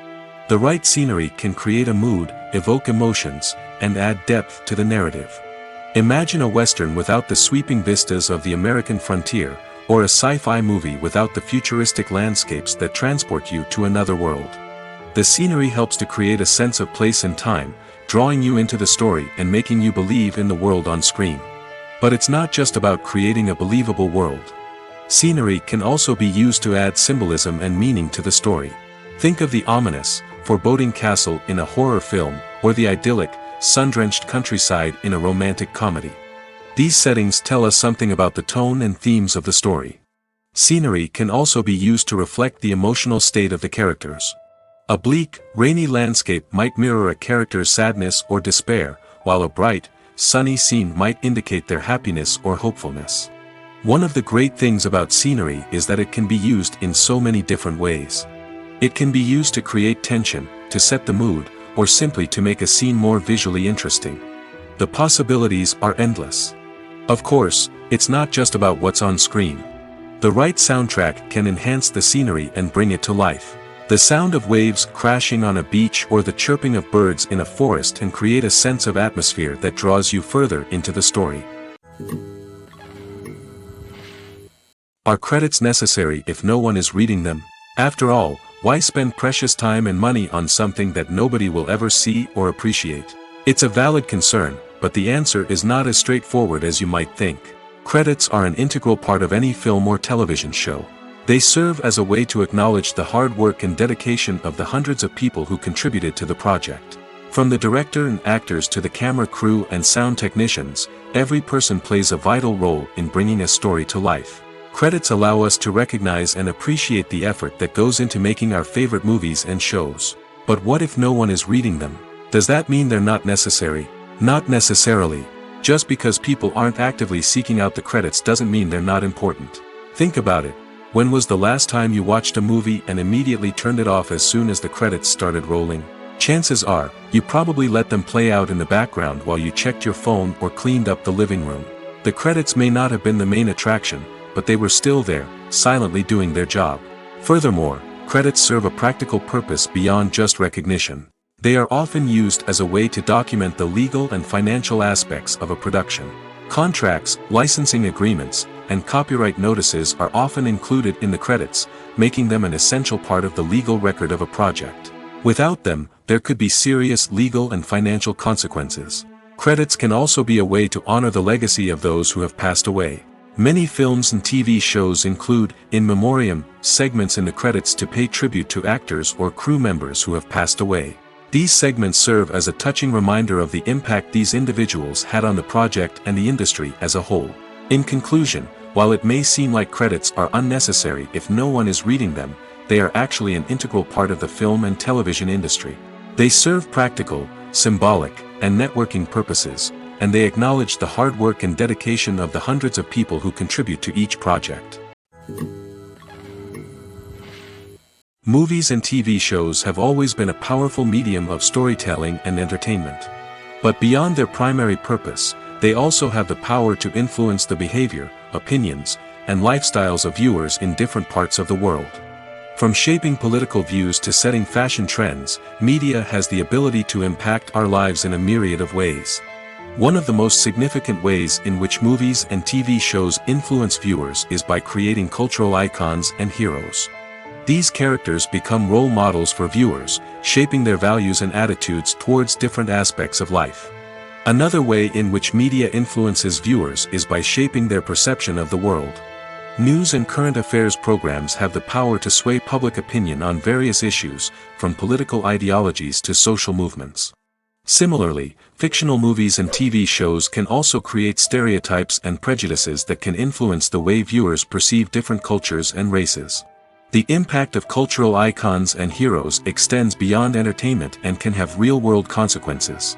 The right scenery can create a mood, evoke emotions, and add depth to the narrative. Imagine a Western without the sweeping vistas of the American frontier, or a sci-fi movie without the futuristic landscapes that transport you to another world. The scenery helps to create a sense of place and time, drawing you into the story and making you believe in the world on screen. But it's not just about creating a believable world. Scenery can also be used to add symbolism and meaning to the story. Think of the ominous, foreboding castle in a horror film, or the idyllic, sun-drenched countryside in a romantic comedy. These settings tell us something about the tone and themes of the story. Scenery can also be used to reflect the emotional state of the characters. A bleak, rainy landscape might mirror a character's sadness or despair, while a bright, sunny scene might indicate their happiness or hopefulness. One of the great things about scenery is that it can be used in so many different ways. It can be used to create tension, to set the mood, or simply to make a scene more visually interesting. The possibilities are endless. Of course, it's not just about what's on screen. The right soundtrack can enhance the scenery and bring it to life. The sound of waves crashing on a beach or the chirping of birds in a forest can create a sense of atmosphere that draws you further into the story. Are credits necessary if no one is reading them? After all, why spend precious time and money on something that nobody will ever see or appreciate? It's a valid concern, but the answer is not as straightforward as you might think. Credits are an integral part of any film or television show. They serve as a way to acknowledge the hard work and dedication of the hundreds of people who contributed to the project. From the director and actors to the camera crew and sound technicians, every person plays a vital role in bringing a story to life. Credits allow us to recognize and appreciate the effort that goes into making our favorite movies and shows. But what if no one is reading them? Does that mean they're not necessary? Not necessarily. Just because people aren't actively seeking out the credits doesn't mean they're not important. Think about it. When was the last time you watched a movie and immediately turned it off as soon as the credits started rolling? Chances are, you probably let them play out in the background while you checked your phone or cleaned up the living room. The credits may not have been the main attraction, but they were still there, silently doing their job. Furthermore, credits serve a practical purpose beyond just recognition. They are often used as a way to document the legal and financial aspects of a production. Contracts, licensing agreements, and copyright notices are often included in the credits, making them an essential part of the legal record of a project. Without them, there could be serious legal and financial consequences. Credits can also be a way to honor the legacy of those who have passed away. Many films and TV shows include, in memoriam, segments in the credits to pay tribute to actors or crew members who have passed away. These segments serve as a touching reminder of the impact these individuals had on the project and the industry as a whole. In conclusion, while it may seem like credits are unnecessary if no one is reading them, they are actually an integral part of the film and television industry. They serve practical, symbolic, and networking purposes, and they acknowledge the hard work and dedication of the hundreds of people who contribute to each project. Movies and TV shows have always been a powerful medium of storytelling and entertainment. But beyond their primary purpose, they also have the power to influence the behavior, opinions, and lifestyles of viewers in different parts of the world. From shaping political views to setting fashion trends, media has the ability to impact our lives in a myriad of ways. One of the most significant ways in which movies and TV shows influence viewers is by creating cultural icons and heroes. These characters become role models for viewers, shaping their values and attitudes towards different aspects of life. Another way in which media influences viewers is by shaping their perception of the world. News and current affairs programs have the power to sway public opinion on various issues, from political ideologies to social movements. Similarly, fictional movies and TV shows can also create stereotypes and prejudices that can influence the way viewers perceive different cultures and races. The impact of cultural icons and heroes extends beyond entertainment and can have real-world consequences.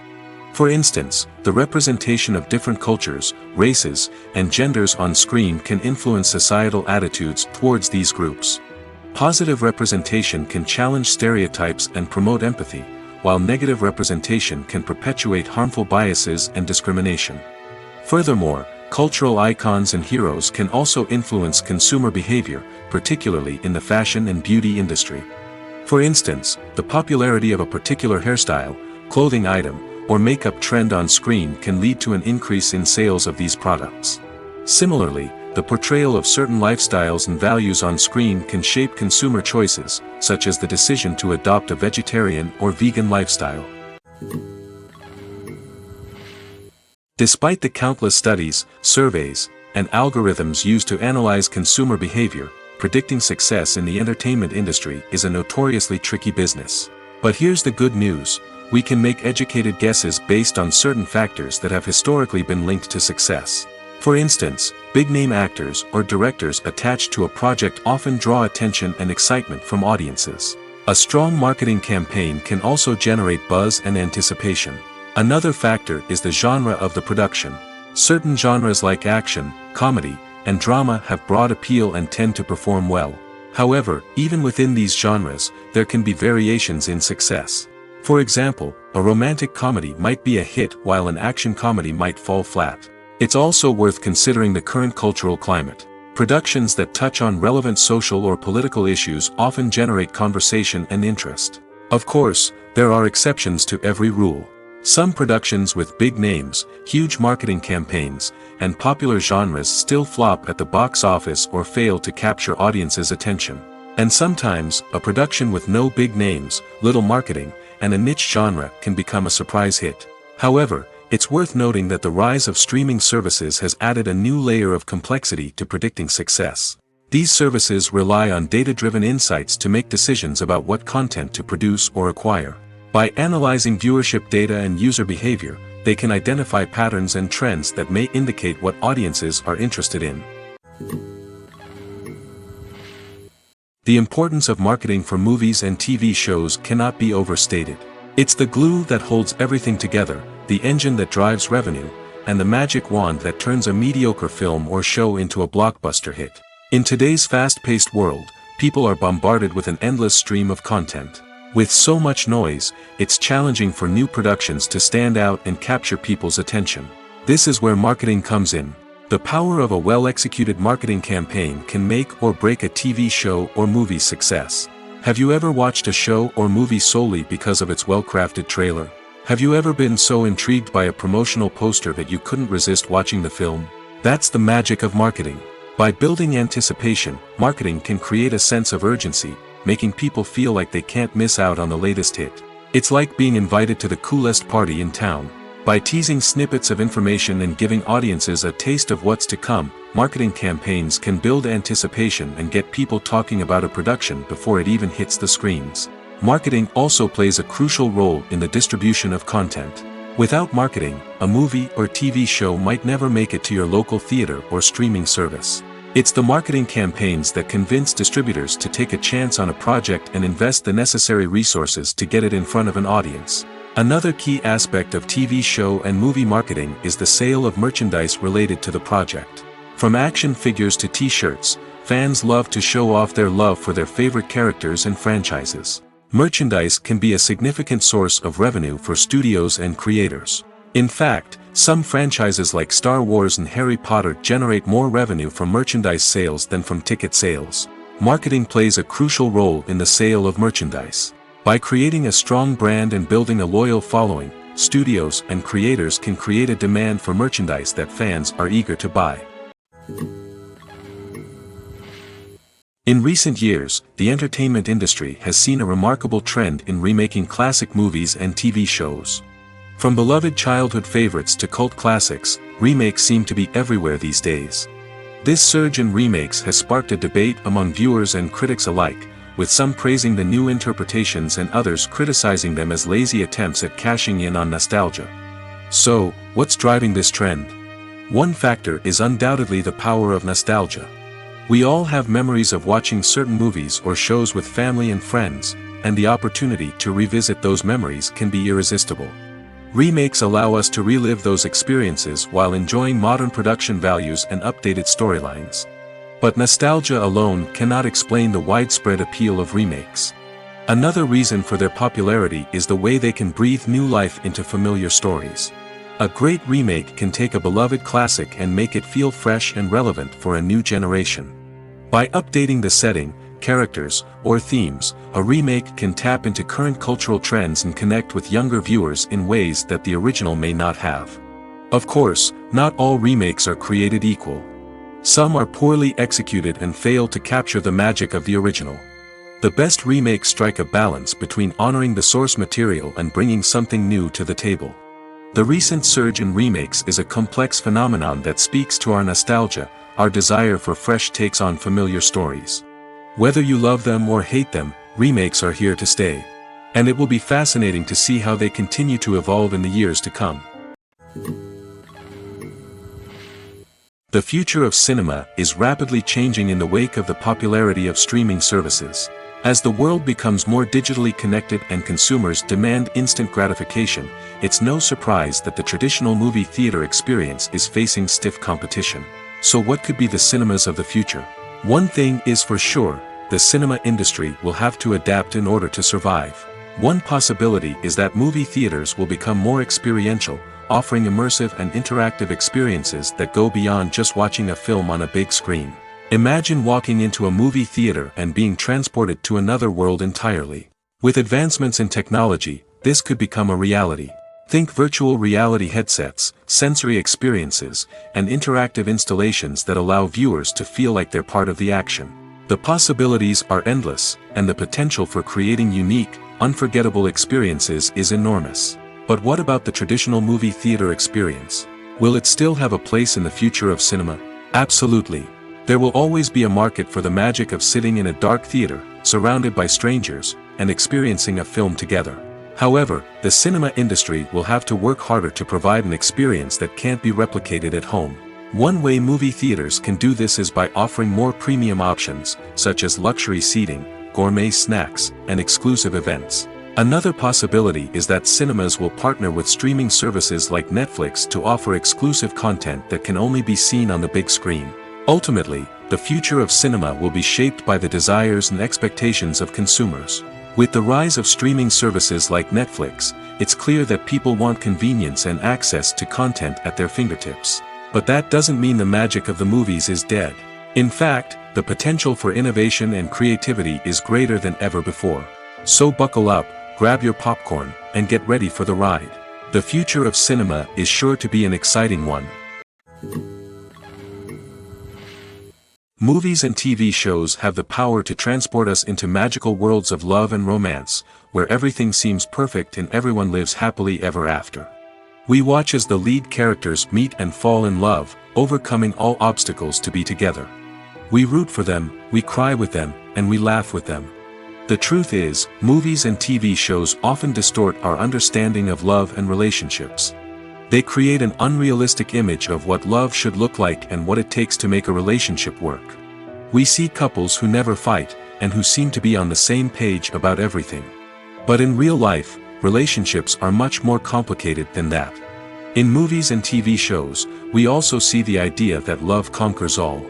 For instance, the representation of different cultures, races, and genders on screen can influence societal attitudes towards these groups. Positive representation can challenge stereotypes and promote empathy, while negative representation can perpetuate harmful biases and discrimination. Furthermore, cultural icons and heroes can also influence consumer behavior, particularly in the fashion and beauty industry. For instance, the popularity of a particular hairstyle, clothing item, or makeup trend on screen can lead to an increase in sales of these products. Similarly, the portrayal of certain lifestyles and values on screen can shape consumer choices, such as the decision to adopt a vegetarian or vegan lifestyle. Despite the countless studies, surveys, and algorithms used to analyze consumer behavior, predicting success in the entertainment industry is a notoriously tricky business. But here's the good news: we can make educated guesses based on certain factors that have historically been linked to success. For instance, big-name actors or directors attached to a project often draw attention and excitement from audiences. A strong marketing campaign can also generate buzz and anticipation. Another factor is the genre of the production. Certain genres like action, comedy, and drama have broad appeal and tend to perform well. However, even within these genres, there can be variations in success. For example, a romantic comedy might be a hit while an action comedy might fall flat. It's also worth considering the current cultural climate. Productions that touch on relevant social or political issues often generate conversation and interest. Of course, there are exceptions to every rule. Some productions with big names, huge marketing campaigns, and popular genres still flop at the box office or fail to capture audiences' attention. And sometimes, a production with no big names, little marketing, and a niche genre can become a surprise hit. However, it's worth noting that the rise of streaming services has added a new layer of complexity to predicting success. These services rely on data-driven insights to make decisions about what content to produce or acquire. By analyzing viewership data and user behavior, they can identify patterns and trends that may indicate what audiences are interested in. The importance of marketing for movies and TV shows cannot be overstated. It's the glue that holds everything together, the engine that drives revenue, and the magic wand that turns a mediocre film or show into a blockbuster hit. In today's fast-paced world, people are bombarded with an endless stream of content. With so much noise, it's challenging for new productions to stand out and capture people's attention. This is where marketing comes in. The power of a well-executed marketing campaign can make or break a TV show or movie's success. Have you ever watched a show or movie solely because of its well-crafted trailer? Have you ever been so intrigued by a promotional poster that you couldn't resist watching the film? That's the magic of marketing. By building anticipation, marketing can create a sense of urgency, making people feel like they can't miss out on the latest hit. It's like being invited to the coolest party in town. By teasing snippets of information and giving audiences a taste of what's to come, marketing campaigns can build anticipation and get people talking about a production before it even hits the screens. Marketing also plays a crucial role in the distribution of content. Without marketing, a movie or TV show might never make it to your local theater or streaming service. It's the marketing campaigns that convince distributors to take a chance on a project and invest the necessary resources to get it in front of an audience. Another key aspect of TV show and movie marketing is the sale of merchandise related to the project. From action figures to t-shirts, fans love to show off their love for their favorite characters and franchises. Merchandise can be a significant source of revenue for studios and creators. In fact, some franchises like Star Wars and Harry Potter generate more revenue from merchandise sales than from ticket sales. Marketing plays a crucial role in the sale of merchandise. By creating a strong brand and building a loyal following, studios and creators can create a demand for merchandise that fans are eager to buy. In recent years, the entertainment industry has seen a remarkable trend in remaking classic movies and TV shows. From beloved childhood favorites to cult classics, remakes seem to be everywhere these days. This surge in remakes has sparked a debate among viewers and critics alike, with some praising the new interpretations and others criticizing them as lazy attempts at cashing in on nostalgia. So, what's driving this trend? One factor is undoubtedly the power of nostalgia. We all have memories of watching certain movies or shows with family and friends, and the opportunity to revisit those memories can be irresistible. Remakes allow us to relive those experiences while enjoying modern production values and updated storylines. But nostalgia alone cannot explain the widespread appeal of remakes. Another reason for their popularity is the way they can breathe new life into familiar stories. A great remake can take a beloved classic and make it feel fresh and relevant for a new generation. By updating the setting, characters, or themes, a remake can tap into current cultural trends and connect with younger viewers in ways that the original may not have. Of course, not all remakes are created equal. Some are poorly executed and fail to capture the magic of the original. The best remakes strike a balance between honoring the source material and bringing something new to the table. The recent surge in remakes is a complex phenomenon that speaks to our nostalgia, our desire for fresh takes on familiar stories. Whether you love them or hate them, remakes are here to stay. And it will be fascinating to see how they continue to evolve in the years to come. The future of cinema is rapidly changing in the wake of the popularity of streaming services. As the world becomes more digitally connected and consumers demand instant gratification, it's no surprise that the traditional movie theater experience is facing stiff competition. So what could be the cinemas of the future? One thing is for sure, the cinema industry will have to adapt in order to survive. One possibility is that movie theaters will become more experiential, offering immersive and interactive experiences that go beyond just watching a film on a big screen. Imagine walking into a movie theater and being transported to another world entirely. With advancements in technology, this could become a reality. Think virtual reality headsets, sensory experiences, and interactive installations that allow viewers to feel like they're part of the action. The possibilities are endless, and the potential for creating unique, unforgettable experiences is enormous. But what about the traditional movie theater experience? Will it still have a place in the future of cinema? Absolutely. There will always be a market for the magic of sitting in a dark theater, surrounded by strangers, and experiencing a film together. However, the cinema industry will have to work harder to provide an experience that can't be replicated at home. One way movie theaters can do this is by offering more premium options, such as luxury seating, gourmet snacks, and exclusive events. Another possibility is that cinemas will partner with streaming services like Netflix to offer exclusive content that can only be seen on the big screen. Ultimately, the future of cinema will be shaped by the desires and expectations of consumers. With the rise of streaming services like Netflix, it's clear that people want convenience and access to content at their fingertips. But that doesn't mean the magic of the movies is dead. In fact, the potential for innovation and creativity is greater than ever before. So buckle up, grab your popcorn, and get ready for the ride. The future of cinema is sure to be an exciting one. Movies and TV shows have the power to transport us into magical worlds of love and romance, where everything seems perfect and everyone lives happily ever after. We watch as the lead characters meet and fall in love, overcoming all obstacles to be together. We root for them, we cry with them, and we laugh with them. The truth is, movies and TV shows often distort our understanding of love and relationships. They create an unrealistic image of what love should look like and what it takes to make a relationship work. We see couples who never fight, and who seem to be on the same page about everything. But in real life, relationships are much more complicated than that. In movies and TV shows, we also see the idea that love conquers all.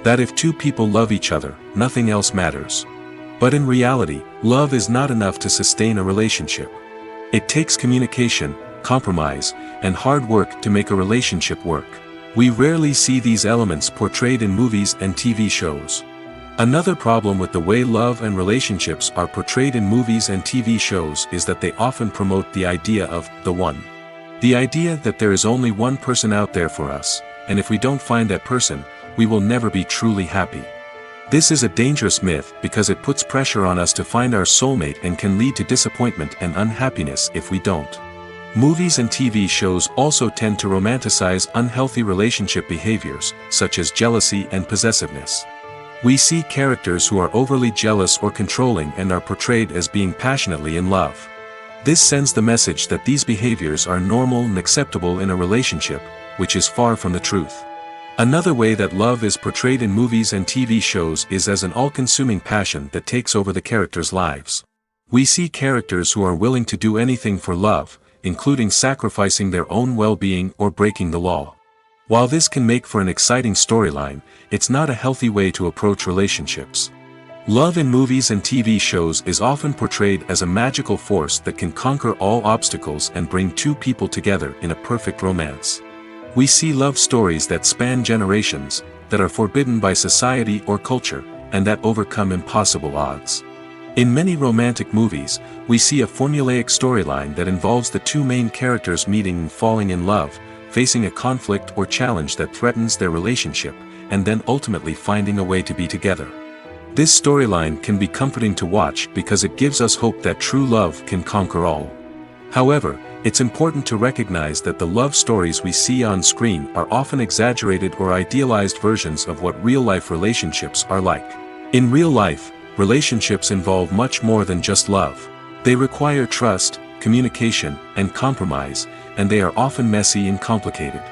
That if two people love each other, nothing else matters. But in reality, love is not enough to sustain a relationship. It takes communication, compromise, and hard work to make a relationship work. We rarely see these elements portrayed in movies and TV shows. Another problem with the way love and relationships are portrayed in movies and TV shows is that they often promote the idea of the one. The idea that there is only one person out there for us, and if we don't find that person, we will never be truly happy. This is a dangerous myth because it puts pressure on us to find our soulmate and can lead to disappointment and unhappiness if we don't. Movies and TV shows also tend to romanticize unhealthy relationship behaviors, such as jealousy and possessiveness. We see characters who are overly jealous or controlling and are portrayed as being passionately in love. This sends the message that these behaviors are normal and acceptable in a relationship, which is far from the truth. Another way that love is portrayed in movies and TV shows is as an all-consuming passion that takes over the characters' lives. We see characters who are willing to do anything for love, including sacrificing their own well-being or breaking the law. While this can make for an exciting storyline, it's not a healthy way to approach relationships. Love in movies and TV shows is often portrayed as a magical force that can conquer all obstacles and bring two people together in a perfect romance. We see love stories that span generations, that are forbidden by society or culture, and that overcome impossible odds. In many romantic movies, we see a formulaic storyline that involves the two main characters meeting and falling in love, facing a conflict or challenge that threatens their relationship, and then ultimately finding a way to be together. This storyline can be comforting to watch because it gives us hope that true love can conquer all. However, it's important to recognize that the love stories we see on screen are often exaggerated or idealized versions of what real-life relationships are like. In real life, relationships involve much more than just love. They require trust, communication, and compromise, and they are often messy and complicated.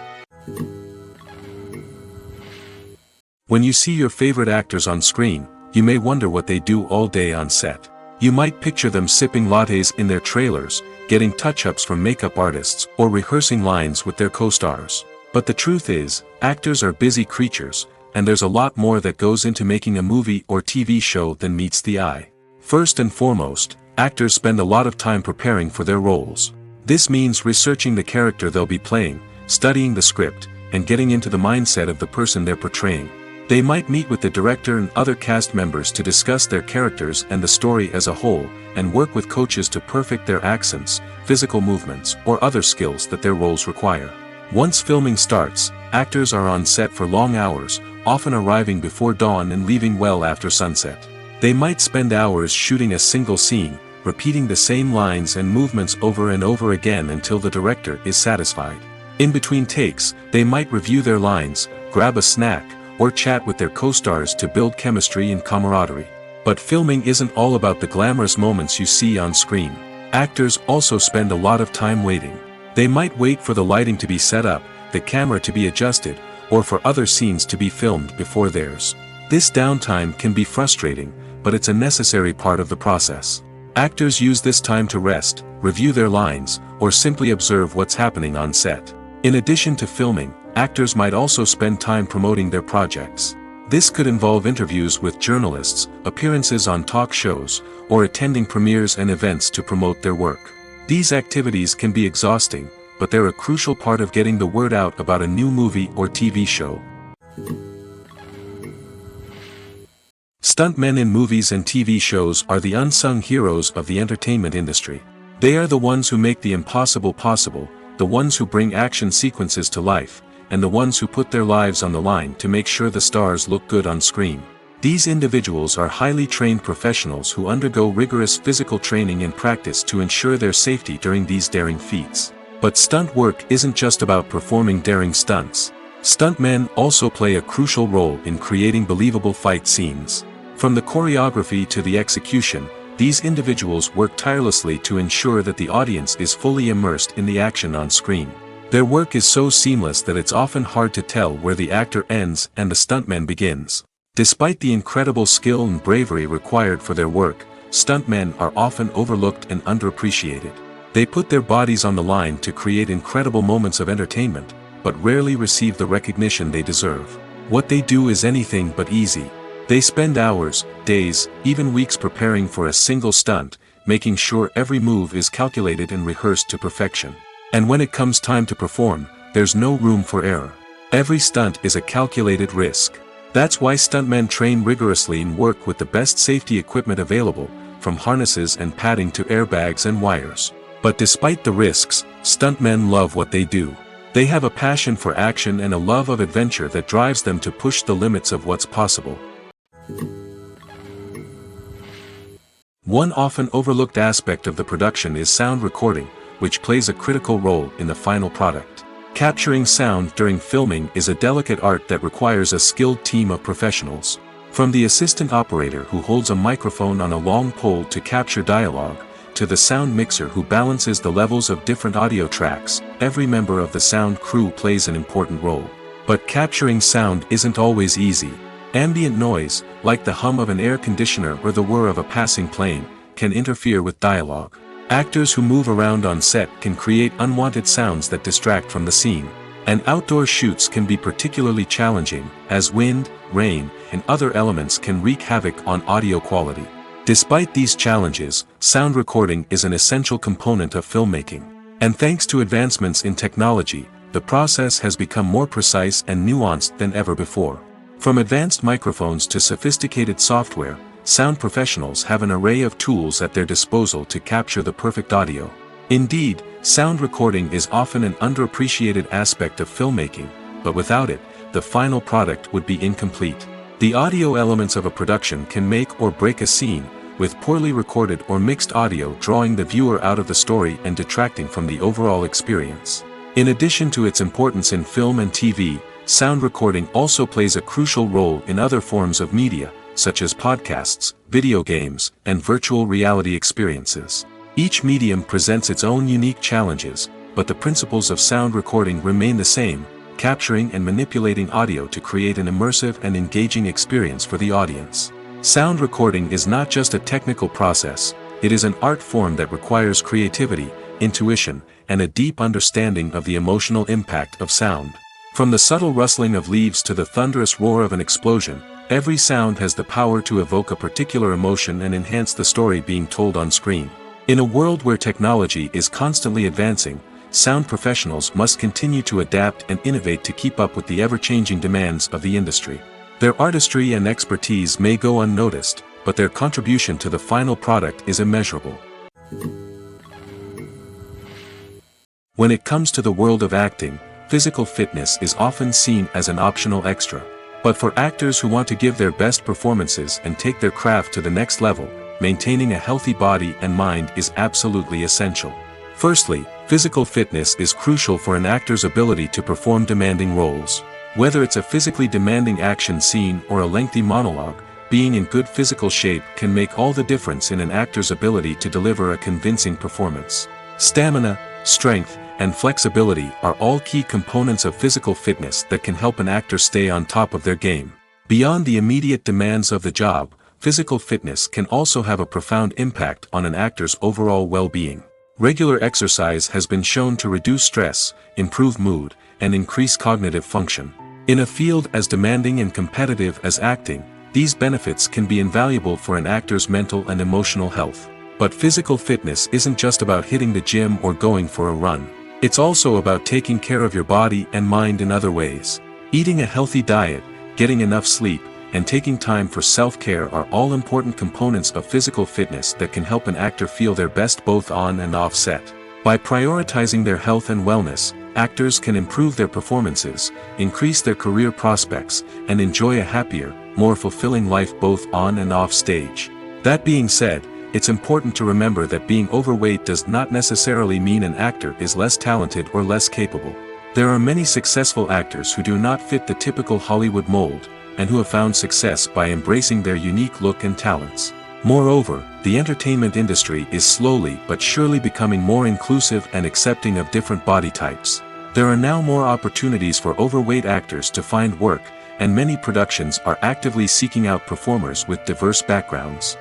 When you see your favorite actors on screen, you may wonder what they do all day on set. You might picture them sipping lattes in their trailers, getting touch-ups from makeup artists, or rehearsing lines with their co-stars. But the truth is, actors are busy creatures, and there's a lot more that goes into making a movie or TV show than meets the eye. First and foremost, actors spend a lot of time preparing for their roles. This means researching the character they'll be playing, studying the script, and getting into the mindset of the person they're portraying. They might meet with the director and other cast members to discuss their characters and the story as a whole, and work with coaches to perfect their accents, physical movements, or other skills that their roles require. Once filming starts, actors are on set for long hours, often arriving before dawn and leaving well after sunset. They might spend hours shooting a single scene, repeating the same lines and movements over and over again until the director is satisfied. In between takes, they might review their lines, grab a snack, or chat with their co-stars to build chemistry and camaraderie. But filming isn't all about the glamorous moments you see on screen. Actors also spend a lot of time waiting. They might wait for the lighting to be set up, the camera to be adjusted, or for other scenes to be filmed before theirs. This downtime can be frustrating, but it's a necessary part of the process. Actors use this time to rest, review their lines, or simply observe what's happening on set. In addition to filming, actors might also spend time promoting their projects. This could involve interviews with journalists, appearances on talk shows, or attending premieres and events to promote their work. These activities can be exhausting, but they're a crucial part of getting the word out about a new movie or TV show. Stuntmen in movies and TV shows are the unsung heroes of the entertainment industry. They are the ones who make the impossible possible, the ones who bring action sequences to life, and the ones who put their lives on the line to make sure the stars look good on screen. These individuals are highly trained professionals who undergo rigorous physical training and practice to ensure their safety during these daring feats. But stunt work isn't just about performing daring stunts. Stuntmen also play a crucial role in creating believable fight scenes. From the choreography to the execution, these individuals work tirelessly to ensure that the audience is fully immersed in the action on screen. Their work is so seamless that it's often hard to tell where the actor ends and the stuntman begins. Despite the incredible skill and bravery required for their work, stuntmen are often overlooked and underappreciated. They put their bodies on the line to create incredible moments of entertainment, but rarely receive the recognition they deserve. What they do is anything but easy. They spend hours, days, even weeks preparing for a single stunt, making sure every move is calculated and rehearsed to perfection. And when it comes time to perform, there's no room for error. Every stunt is a calculated risk. That's why stuntmen train rigorously and work with the best safety equipment available, from harnesses and padding to airbags and wires. But despite the risks, stuntmen love what they do. They have a passion for action and a love of adventure that drives them to push the limits of what's possible. One often overlooked aspect of the production is sound recording, which plays a critical role in the final product. Capturing sound during filming is a delicate art that requires a skilled team of professionals. From the assistant operator who holds a microphone on a long pole to capture dialogue, to the sound mixer who balances the levels of different audio tracks, every member of the sound crew plays an important role. But capturing sound isn't always easy. Ambient noise, like the hum of an air conditioner or the whir of a passing plane, can interfere with dialogue. Actors who move around on set can create unwanted sounds that distract from the scene. And outdoor shoots can be particularly challenging, as wind, rain, and other elements can wreak havoc on audio quality. Despite these challenges, sound recording is an essential component of filmmaking. And thanks to advancements in technology, the process has become more precise and nuanced than ever before. From advanced microphones to sophisticated software, sound professionals have an array of tools at their disposal to capture the perfect audio. Indeed, sound recording is often an underappreciated aspect of filmmaking, but without it, the final product would be incomplete. The audio elements of a production can make or break a scene, with poorly recorded or mixed audio drawing the viewer out of the story and detracting from the overall experience. In addition to its importance in film and TV, sound recording also plays a crucial role in other forms of media, such as podcasts, video games, and virtual reality experiences. Each medium presents its own unique challenges, but the principles of sound recording remain the same: capturing and manipulating audio to create an immersive and engaging experience for the audience. Sound recording is not just a technical process, it is an art form that requires creativity, intuition, and a deep understanding of the emotional impact of sound. From the subtle rustling of leaves to the thunderous roar of an explosion, every sound has the power to evoke a particular emotion and enhance the story being told on screen. In a world where technology is constantly advancing, sound professionals must continue to adapt and innovate to keep up with the ever-changing demands of the industry. Their artistry and expertise may go unnoticed, but their contribution to the final product is immeasurable. When it comes to the world of acting, physical fitness is often seen as an optional extra. But for actors who want to give their best performances and take their craft to the next level, maintaining a healthy body and mind is absolutely essential. Firstly, physical fitness is crucial for an actor's ability to perform demanding roles. Whether it's a physically demanding action scene or a lengthy monologue, being in good physical shape can make all the difference in an actor's ability to deliver a convincing performance. Stamina, strength, and flexibility are all key components of physical fitness that can help an actor stay on top of their game. Beyond the immediate demands of the job, physical fitness can also have a profound impact on an actor's overall well-being. Regular exercise has been shown to reduce stress, improve mood, and increase cognitive function. In a field as demanding and competitive as acting, these benefits can be invaluable for an actor's mental and emotional health. But physical fitness isn't just about hitting the gym or going for a run. It's also about taking care of your body and mind in other ways. Eating a healthy diet, getting enough sleep, and taking time for self-care are all important components of physical fitness that can help an actor feel their best both on and off set. By prioritizing their health and wellness, actors can improve their performances, increase their career prospects, and enjoy a happier, more fulfilling life both on and off stage. That being said, it's important to remember that being overweight does not necessarily mean an actor is less talented or less capable. There are many successful actors who do not fit the typical Hollywood mold, and who have found success by embracing their unique look and talents. Moreover, the entertainment industry is slowly but surely becoming more inclusive and accepting of different body types. There are now more opportunities for overweight actors to find work, and many productions are actively seeking out performers with diverse backgrounds.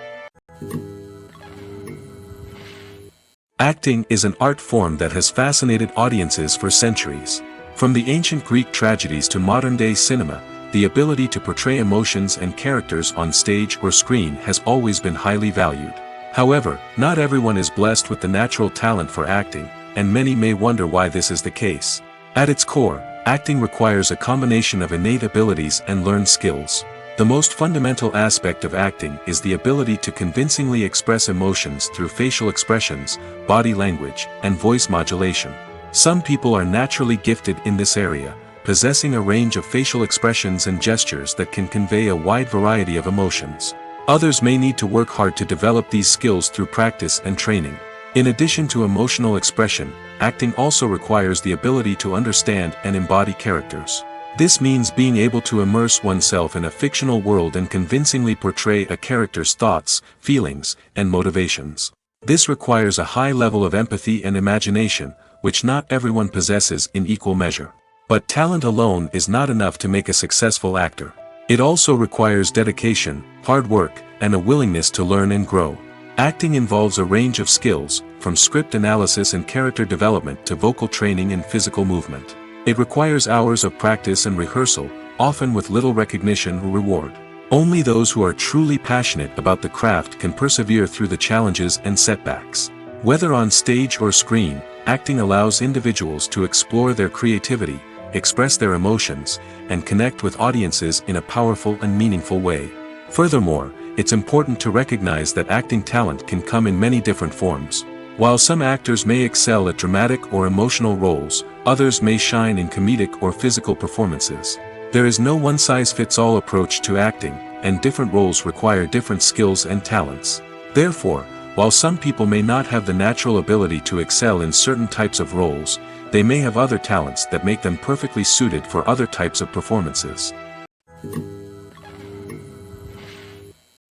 Acting is an art form that has fascinated audiences for centuries. From the ancient Greek tragedies to modern-day cinema, the ability to portray emotions and characters on stage or screen has always been highly valued. However, not everyone is blessed with the natural talent for acting, and many may wonder why this is the case. At its core, acting requires a combination of innate abilities and learned skills. The most fundamental aspect of acting is the ability to convincingly express emotions through facial expressions, body language, and voice modulation. Some people are naturally gifted in this area, possessing a range of facial expressions and gestures that can convey a wide variety of emotions. Others may need to work hard to develop these skills through practice and training. In addition to emotional expression, acting also requires the ability to understand and embody characters. This means being able to immerse oneself in a fictional world and convincingly portray a character's thoughts, feelings, and motivations. This requires a high level of empathy and imagination, which not everyone possesses in equal measure. But talent alone is not enough to make a successful actor. It also requires dedication, hard work, and a willingness to learn and grow. Acting involves a range of skills, from script analysis and character development to vocal training and physical movement. It requires hours of practice and rehearsal, often with little recognition or reward. Only those who are truly passionate about the craft can persevere through the challenges and setbacks. Whether on stage or screen, acting allows individuals to explore their creativity, express their emotions, and connect with audiences in a powerful and meaningful way. Furthermore, it's important to recognize that acting talent can come in many different forms. While some actors may excel at dramatic or emotional roles, others may shine in comedic or physical performances. There is no one-size-fits-all approach to acting, and different roles require different skills and talents. Therefore, while some people may not have the natural ability to excel in certain types of roles, they may have other talents that make them perfectly suited for other types of performances.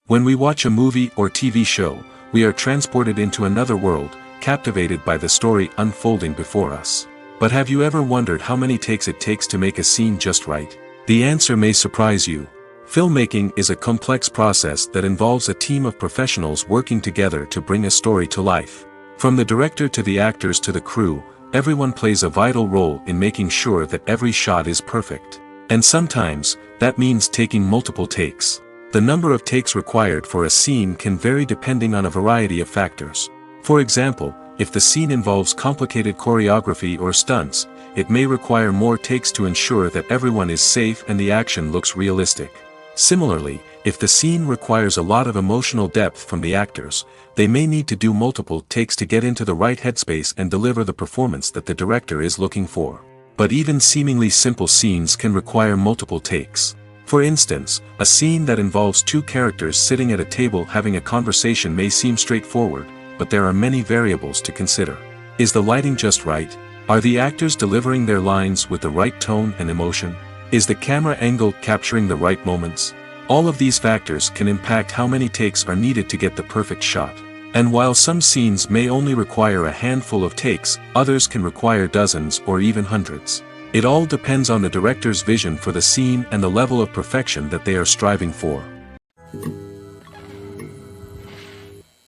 When we watch a movie or TV show, we are transported into another world, captivated by the story unfolding before us. But have you ever wondered how many takes it takes to make a scene just right? The answer may surprise you. Filmmaking is a complex process that involves a team of professionals working together to bring a story to life. From the director to the actors to the crew, everyone plays a vital role in making sure that every shot is perfect. And sometimes, that means taking multiple takes. The number of takes required for a scene can vary depending on a variety of factors. For example, if the scene involves complicated choreography or stunts, it may require more takes to ensure that everyone is safe and the action looks realistic. Similarly, if the scene requires a lot of emotional depth from the actors, they may need to do multiple takes to get into the right headspace and deliver the performance that the director is looking for. But even seemingly simple scenes can require multiple takes. For instance, a scene that involves two characters sitting at a table having a conversation may seem straightforward, but there are many variables to consider. Is the lighting just right? Are the actors delivering their lines with the right tone and emotion? Is the camera angle capturing the right moments? All of these factors can impact how many takes are needed to get the perfect shot. And while some scenes may only require a handful of takes, others can require dozens or even hundreds. It all depends on the director's vision for the scene and the level of perfection that they are striving for.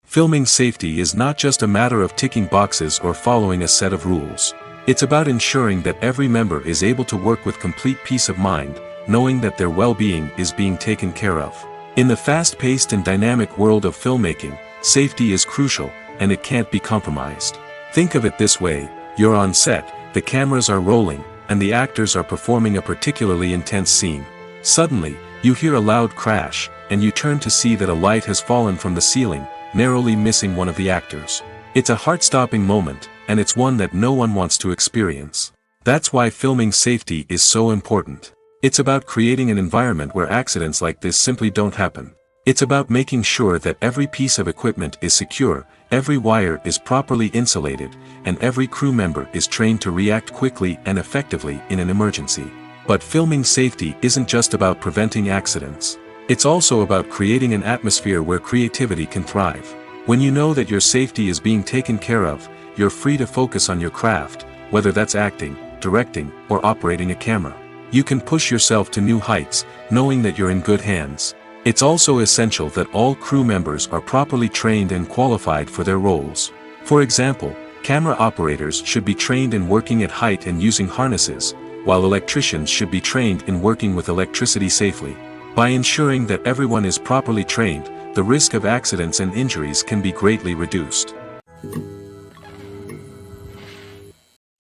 Filming safety is not just a matter of ticking boxes or following a set of rules. It's about ensuring that every member is able to work with complete peace of mind, knowing that their well-being is being taken care of. In the fast-paced and dynamic world of filmmaking, safety is crucial, and it can't be compromised. Think of it this way: you're on set, the cameras are rolling, and the actors are performing a particularly intense scene. Suddenly, you hear a loud crash, and you turn to see that a light has fallen from the ceiling, narrowly missing one of the actors. It's a heart-stopping moment, and it's one that no one wants to experience. That's why filming safety is so important. It's about creating an environment where accidents like this simply don't happen. It's about making sure that every piece of equipment is secure, every wire is properly insulated, and every crew member is trained to react quickly and effectively in an emergency. But filming safety isn't just about preventing accidents. It's also about creating an atmosphere where creativity can thrive. When you know that your safety is being taken care of, you're free to focus on your craft, whether that's acting, directing, or operating a camera. You can push yourself to new heights, knowing that you're in good hands. It's also essential that all crew members are properly trained and qualified for their roles. For example, camera operators should be trained in working at height and using harnesses, while electricians should be trained in working with electricity safely. By ensuring that everyone is properly trained, the risk of accidents and injuries can be greatly reduced.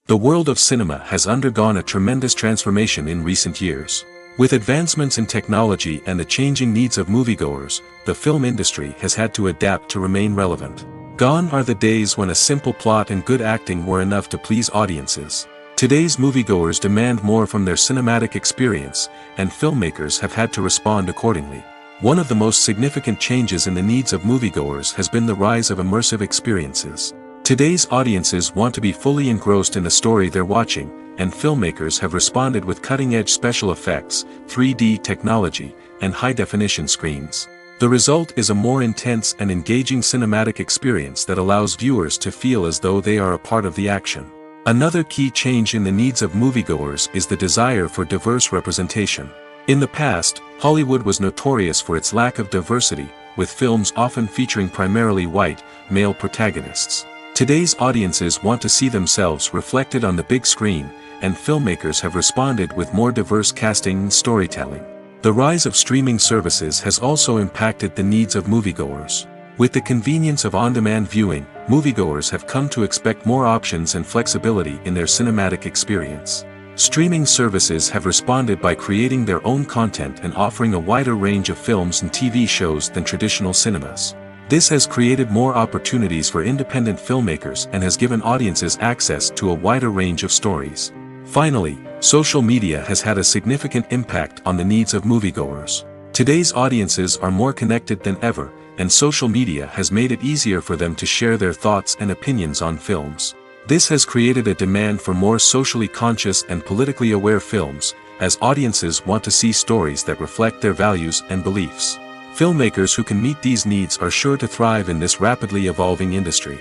The world of cinema has undergone a tremendous transformation in recent years. With advancements in technology and the changing needs of moviegoers, the film industry has had to adapt to remain relevant. Gone are the days when a simple plot and good acting were enough to please audiences. Today's moviegoers demand more from their cinematic experience, and filmmakers have had to respond accordingly. One of the most significant changes in the needs of moviegoers has been the rise of immersive experiences. Today's audiences want to be fully engrossed in the story they're watching, and filmmakers have responded with cutting-edge special effects, 3D technology, and high-definition screens. The result is a more intense and engaging cinematic experience that allows viewers to feel as though they are a part of the action. Another key change in the needs of moviegoers is the desire for diverse representation. In the past, Hollywood was notorious for its lack of diversity, with films often featuring primarily white, male protagonists. Today's audiences want to see themselves reflected on the big screen, and filmmakers have responded with more diverse casting and storytelling. The rise of streaming services has also impacted the needs of moviegoers. With the convenience of on-demand viewing, moviegoers have come to expect more options and flexibility in their cinematic experience. Streaming services have responded by creating their own content and offering a wider range of films and TV shows than traditional cinemas. This has created more opportunities for independent filmmakers and has given audiences access to a wider range of stories. Finally, social media has had a significant impact on the needs of moviegoers. Today's audiences are more connected than ever, and social media has made it easier for them to share their thoughts and opinions on films. This has created a demand for more socially conscious and politically aware films, as audiences want to see stories that reflect their values and beliefs. Filmmakers who can meet these needs are sure to thrive in this rapidly evolving industry.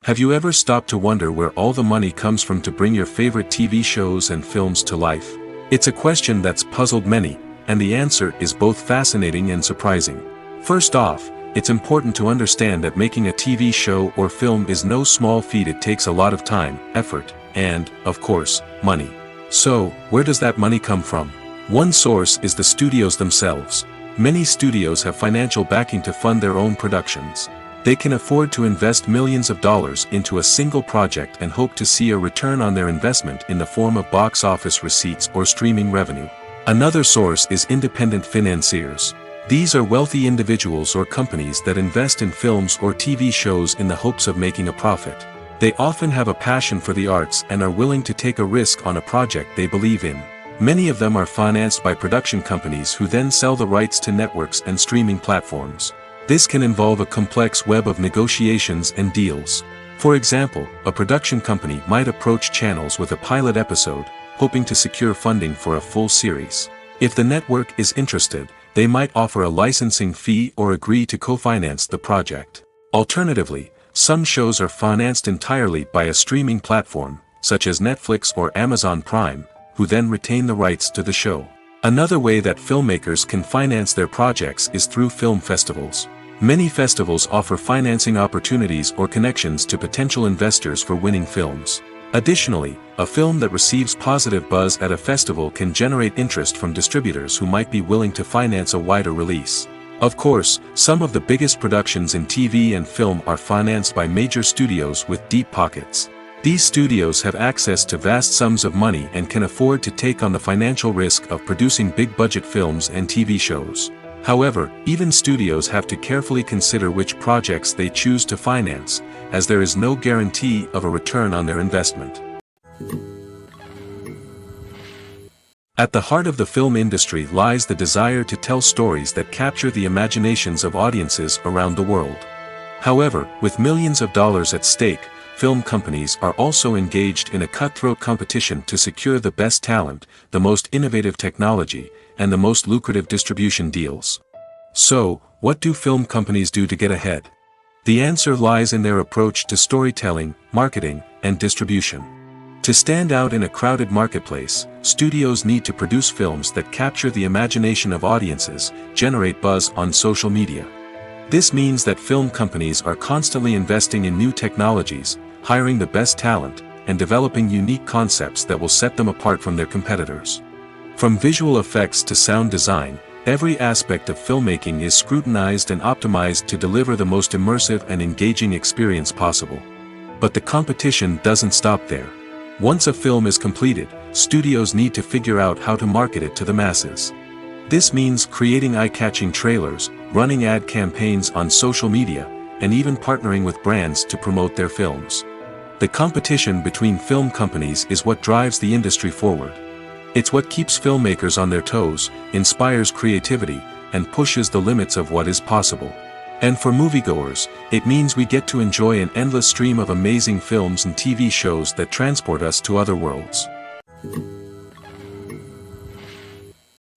Have you ever stopped to wonder where all the money comes from to bring your favorite TV shows and films to life? It's a question that's puzzled many, and the answer is both fascinating and surprising. First off, it's important to understand that making a TV show or film is no small feat. It takes a lot of time, effort, and, of course, money. So, where does that money come from? One source is the studios themselves. Many studios have financial backing to fund their own productions. They can afford to invest millions of dollars into a single project and hope to see a return on their investment in the form of box office receipts or streaming revenue. Another source is independent financiers. These are wealthy individuals or companies that invest in films or TV shows in the hopes of making a profit. They often have a passion for the arts and are willing to take a risk on a project they believe in. Many of them are financed by production companies who then sell the rights to networks and streaming platforms. This can involve a complex web of negotiations and deals. For example, a production company might approach channels with a pilot episode, hoping to secure funding for a full series. If the network is interested, they might offer a licensing fee or agree to co-finance the project. Alternatively, some shows are financed entirely by a streaming platform, such as Netflix or Amazon Prime, who then retain the rights to the show. Another way that filmmakers can finance their projects is through film festivals. Many festivals offer financing opportunities or connections to potential investors for winning films. Additionally, a film that receives positive buzz at a festival can generate interest from distributors who might be willing to finance a wider release. Of course, some of the biggest productions in TV and film are financed by major studios with deep pockets. These studios have access to vast sums of money and can afford to take on the financial risk of producing big-budget films and TV shows. However, even studios have to carefully consider which projects they choose to finance, as there is no guarantee of a return on their investment. At the heart of the film industry lies the desire to tell stories that capture the imaginations of audiences around the world. However, with millions of dollars at stake, film companies are also engaged in a cutthroat competition to secure the best talent, the most innovative technology, and the most lucrative distribution deals. So, what do film companies do to get ahead? The answer lies in their approach to storytelling, marketing, and distribution. To stand out in a crowded marketplace, studios need to produce films that capture the imagination of audiences, generate buzz on social media. This means that film companies are constantly investing in new technologies, hiring the best talent, and developing unique concepts that will set them apart from their competitors. From visual effects to sound design, every aspect of filmmaking is scrutinized and optimized to deliver the most immersive and engaging experience possible. But the competition doesn't stop there. Once a film is completed, studios need to figure out how to market it to the masses. This means creating eye-catching trailers, running ad campaigns on social media, and even partnering with brands to promote their films. The competition between film companies is what drives the industry forward. It's what keeps filmmakers on their toes, inspires creativity, and pushes the limits of what is possible. And for moviegoers, it means we get to enjoy an endless stream of amazing films and TV shows that transport us to other worlds.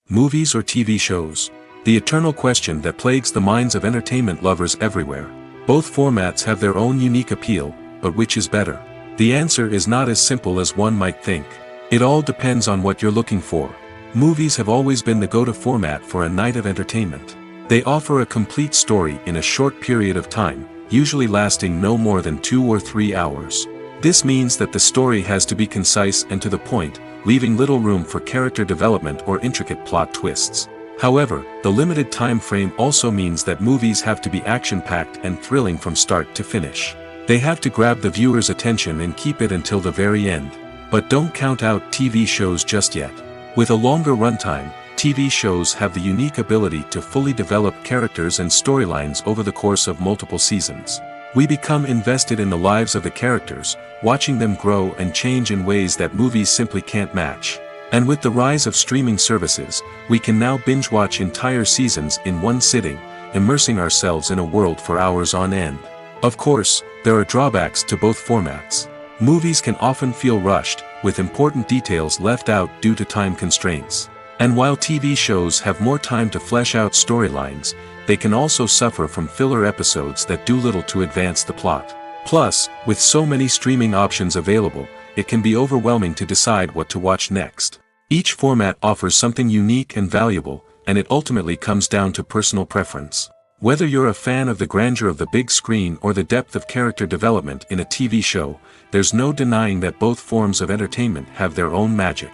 Movies or TV shows? The eternal question that plagues the minds of entertainment lovers everywhere. Both formats have their own unique appeal, but which is better? The answer is not as simple as one might think. It all depends on what you're looking for. Movies have always been the go-to format for a night of entertainment. They offer a complete story in a short period of time, usually lasting no more than 2 or 3 hours. This means that the story has to be concise and to the point, leaving little room for character development or intricate plot twists. However, the limited time frame also means that movies have to be action-packed and thrilling from start to finish. They have to grab the viewer's attention and keep it until the very end. But don't count out TV shows just yet. With a longer runtime, TV shows have the unique ability to fully develop characters and storylines over the course of multiple seasons. We become invested in the lives of the characters, watching them grow and change in ways that movies simply can't match. And with the rise of streaming services, we can now binge-watch entire seasons in one sitting, immersing ourselves in a world for hours on end. Of course, there are drawbacks to both formats. Movies can often feel rushed, with important details left out due to time constraints. And while TV shows have more time to flesh out storylines, they can also suffer from filler episodes that do little to advance the plot. Plus, with so many streaming options available, it can be overwhelming to decide what to watch next. Each format offers something unique and valuable, and it ultimately comes down to personal preference. Whether you're a fan of the grandeur of the big screen or the depth of character development in a TV show, there's no denying that both forms of entertainment have their own magic.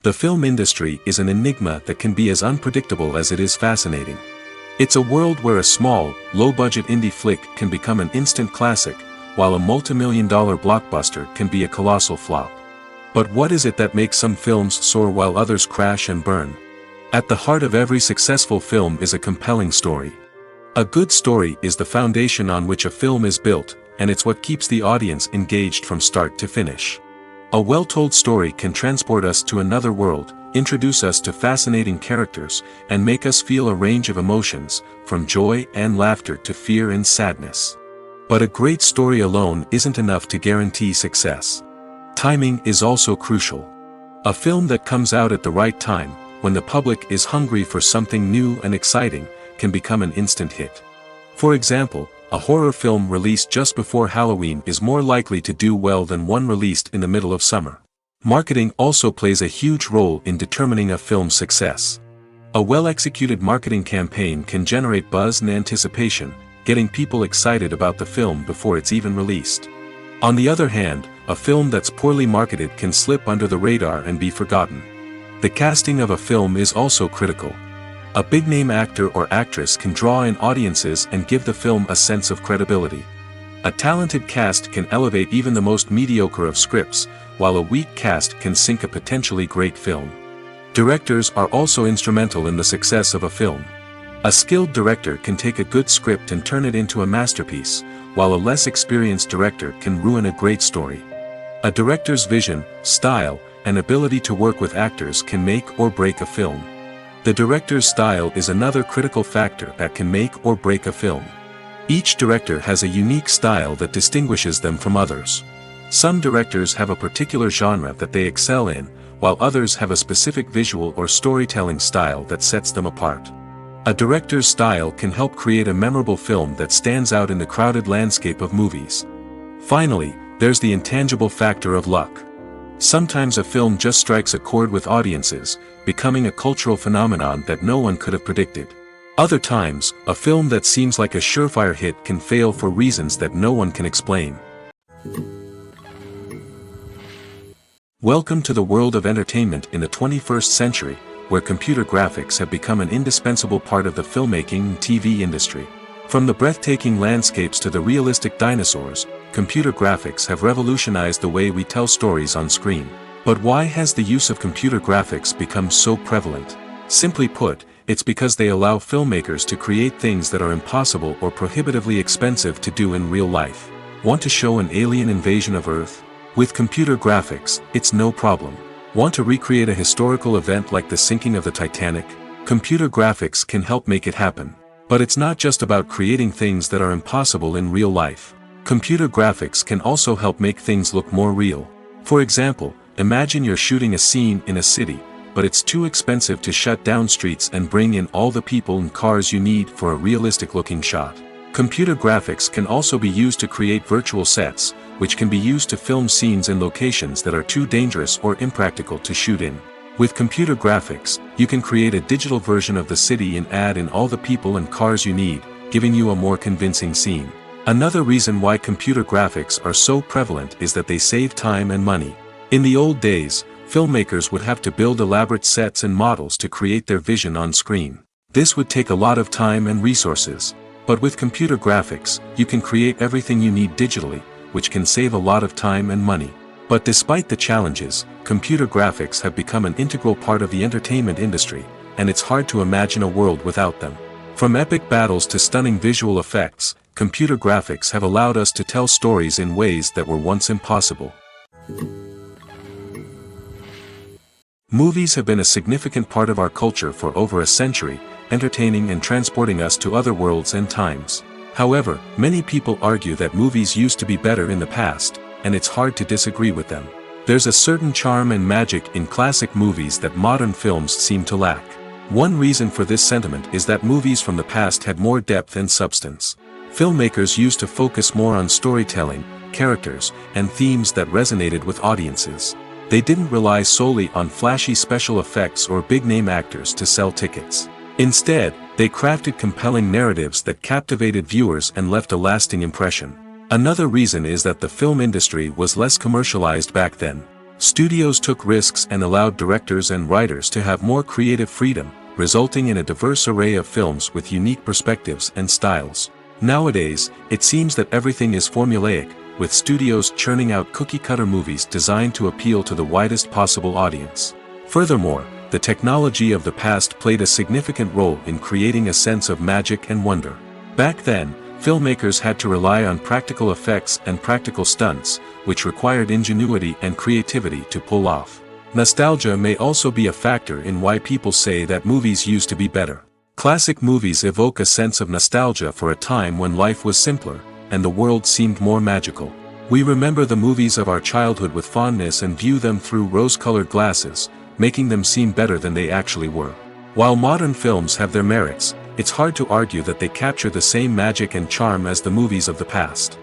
The film industry is an enigma that can be as unpredictable as it is fascinating. It's a world where a small, low-budget indie flick can become an instant classic, while a multi-million-dollar blockbuster can be a colossal flop. But what is it that makes some films soar while others crash and burn? At the heart of every successful film is a compelling story. A good story is the foundation on which a film is built, and it's what keeps the audience engaged from start to finish. A well-told story can transport us to another world, introduce us to fascinating characters, and make us feel a range of emotions, from joy and laughter to fear and sadness. But a great story alone isn't enough to guarantee success. Timing is also crucial. A film that comes out at the right time, when the public is hungry for something new and exciting, can become an instant hit. For example, a horror film released just before Halloween is more likely to do well than one released in the middle of summer. Marketing also plays a huge role in determining a film's success. A well-executed marketing campaign can generate buzz and anticipation, getting people excited about the film before it's even released. On the other hand, a film that's poorly marketed can slip under the radar and be forgotten. The casting of a film is also critical. A big-name actor or actress can draw in audiences and give the film a sense of credibility. A talented cast can elevate even the most mediocre of scripts, while a weak cast can sink a potentially great film. Directors are also instrumental in the success of a film. A skilled director can take a good script and turn it into a masterpiece, while a less experienced director can ruin a great story. A director's vision, style, and ability to work with actors can make or break a film. The director's style is another critical factor that can make or break a film. Each director has a unique style that distinguishes them from others. Some directors have a particular genre that they excel in, while others have a specific visual or storytelling style that sets them apart. A director's style can help create a memorable film that stands out in the crowded landscape of movies. Finally, there's the intangible factor of luck. Sometimes a film just strikes a chord with audiences, becoming a cultural phenomenon that no one could have predicted. Other times, a film that seems like a surefire hit can fail for reasons that no one can explain. Welcome to the world of entertainment in the 21st century, where computer graphics have become an indispensable part of the filmmaking and TV industry. From the breathtaking landscapes to the realistic dinosaurs, computer graphics have revolutionized the way we tell stories on screen. But why has the use of computer graphics become so prevalent? Simply put, it's because they allow filmmakers to create things that are impossible or prohibitively expensive to do in real life. Want to show an alien invasion of Earth? With computer graphics, it's no problem. Want to recreate a historical event like the sinking of the Titanic? Computer graphics can help make it happen. But it's not just about creating things that are impossible in real life. Computer graphics can also help make things look more real. For example, imagine you're shooting a scene in a city, but it's too expensive to shut down streets and bring in all the people and cars you need for a realistic-looking shot. Computer graphics can also be used to create virtual sets, which can be used to film scenes in locations that are too dangerous or impractical to shoot in. With computer graphics, you can create a digital version of the city and add in all the people and cars you need, giving you a more convincing scene. Another reason why computer graphics are so prevalent is that they save time and money. In the old days, filmmakers would have to build elaborate sets and models to create their vision on screen. This would take a lot of time and resources. But with computer graphics, you can create everything you need digitally, which can save a lot of time and money. But despite the challenges, computer graphics have become an integral part of the entertainment industry, and it's hard to imagine a world without them. From epic battles to stunning visual effects, computer graphics have allowed us to tell stories in ways that were once impossible. Movies have been a significant part of our culture for over a century, entertaining and transporting us to other worlds and times. However, many people argue that movies used to be better in the past, and it's hard to disagree with them. There's a certain charm and magic in classic movies that modern films seem to lack. One reason for this sentiment is that movies from the past had more depth and substance. Filmmakers used to focus more on storytelling, characters, and themes that resonated with audiences. They didn't rely solely on flashy special effects or big-name actors to sell tickets. Instead, they crafted compelling narratives that captivated viewers and left a lasting impression. Another reason is that the film industry was less commercialized back then. Studios took risks and allowed directors and writers to have more creative freedom, resulting in a diverse array of films with unique perspectives and styles. Nowadays, it seems that everything is formulaic, with studios churning out cookie-cutter movies designed to appeal to the widest possible audience. Furthermore, the technology of the past played a significant role in creating a sense of magic and wonder. Back then, filmmakers had to rely on practical effects and practical stunts, which required ingenuity and creativity to pull off. Nostalgia may also be a factor in why people say that movies used to be better. Classic movies evoke a sense of nostalgia for a time when life was simpler, and the world seemed more magical. We remember the movies of our childhood with fondness and view them through rose-colored glasses, making them seem better than they actually were. While modern films have their merits, it's hard to argue that they capture the same magic and charm as the movies of the past.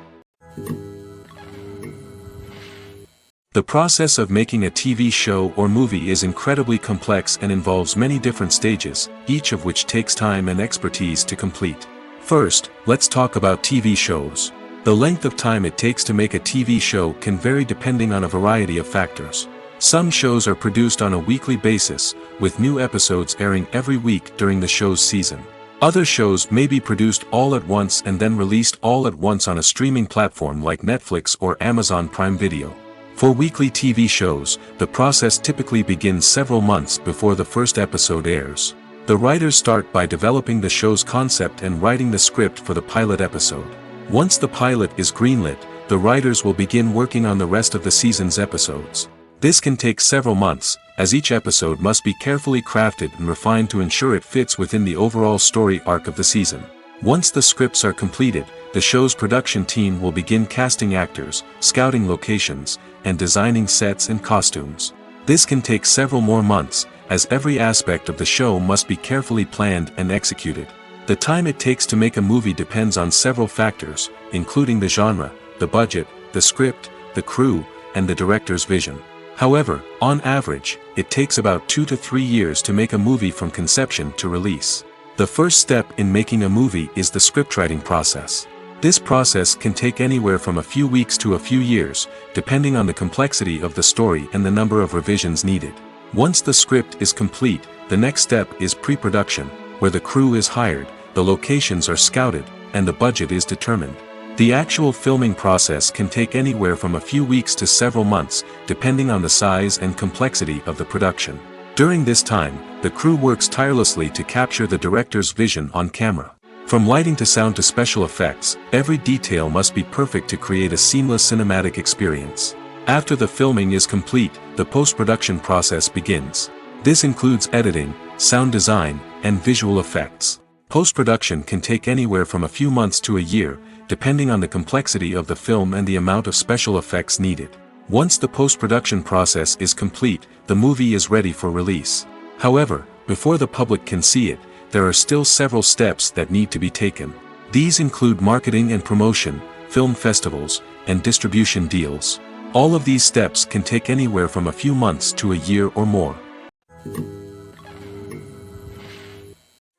The process of making a TV show or movie is incredibly complex and involves many different stages, each of which takes time and expertise to complete. First, let's talk about TV shows. The length of time it takes to make a TV show can vary depending on a variety of factors. Some shows are produced on a weekly basis, with new episodes airing every week during the show's season. Other shows may be produced all at once and then released all at once on a streaming platform like Netflix or Amazon Prime Video. For weekly TV shows, the process typically begins several months before the first episode airs. The writers start by developing the show's concept and writing the script for the pilot episode. Once the pilot is greenlit, the writers will begin working on the rest of the season's episodes. This can take several months, as each episode must be carefully crafted and refined to ensure it fits within the overall story arc of the season. Once the scripts are completed, the show's production team will begin casting actors, scouting locations, and designing sets and costumes. This can take several more months, as every aspect of the show must be carefully planned and executed. The time it takes to make a movie depends on several factors, including the genre, the budget, the script, the crew, and the director's vision. However, on average, it takes about 2 to 3 years to make a movie from conception to release. The first step in making a movie is the scriptwriting process. This process can take anywhere from a few weeks to a few years, depending on the complexity of the story and the number of revisions needed. Once the script is complete, the next step is pre-production, where the crew is hired, the locations are scouted, and the budget is determined. The actual filming process can take anywhere from a few weeks to several months, depending on the size and complexity of the production. During this time, the crew works tirelessly to capture the director's vision on camera. From lighting to sound to special effects, every detail must be perfect to create a seamless cinematic experience. After the filming is complete, the post-production process begins. This includes editing, sound design, and visual effects. Post-production can take anywhere from a few months to a year, depending on the complexity of the film and the amount of special effects needed. Once the post-production process is complete, the movie is ready for release. However, before the public can see it, there are still several steps that need to be taken. These include marketing and promotion, film festivals, and distribution deals. All of these steps can take anywhere from a few months to a year or more.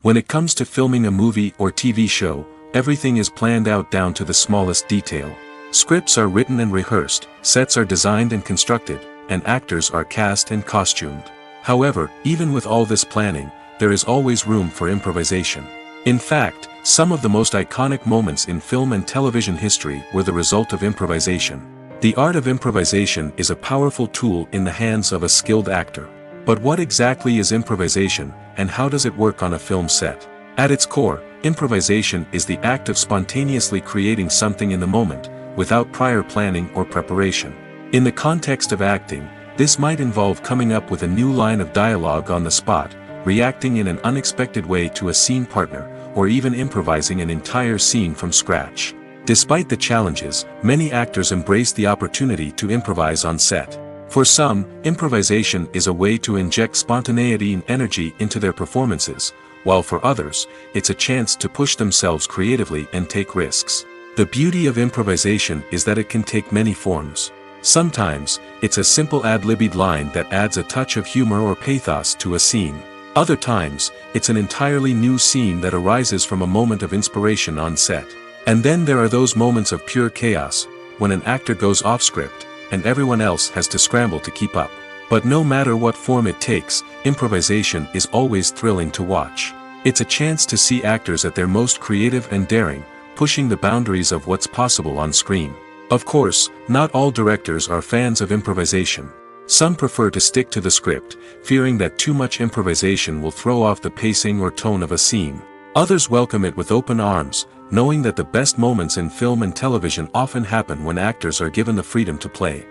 When it comes to filming a movie or TV show, everything is planned out down to the smallest detail. Scripts are written and rehearsed, sets are designed and constructed, and actors are cast and costumed. However, even with all this planning, there is always room for improvisation. In fact, some of the most iconic moments in film and television history were the result of improvisation. The art of improvisation is a powerful tool in the hands of a skilled actor. But what exactly is improvisation, and how does it work on a film set? At its core, improvisation is the act of spontaneously creating something in the moment, without prior planning or preparation. In the context of acting, this might involve coming up with a new line of dialogue on the spot, reacting in an unexpected way to a scene partner, or even improvising an entire scene from scratch. Despite the challenges, many actors embrace the opportunity to improvise on set. For some, improvisation is a way to inject spontaneity and energy into their performances, while for others, it's a chance to push themselves creatively and take risks. The beauty of improvisation is that it can take many forms. Sometimes, it's a simple ad-libbed line that adds a touch of humor or pathos to a scene. Other times, it's an entirely new scene that arises from a moment of inspiration on set. And then there are those moments of pure chaos, when an actor goes off script, and everyone else has to scramble to keep up. But no matter what form it takes, improvisation is always thrilling to watch. It's a chance to see actors at their most creative and daring, pushing the boundaries of what's possible on screen. Of course, not all directors are fans of improvisation. Some prefer to stick to the script, fearing that too much improvisation will throw off the pacing or tone of a scene. Others welcome it with open arms, knowing that the best moments in film and television often happen when actors are given the freedom to play.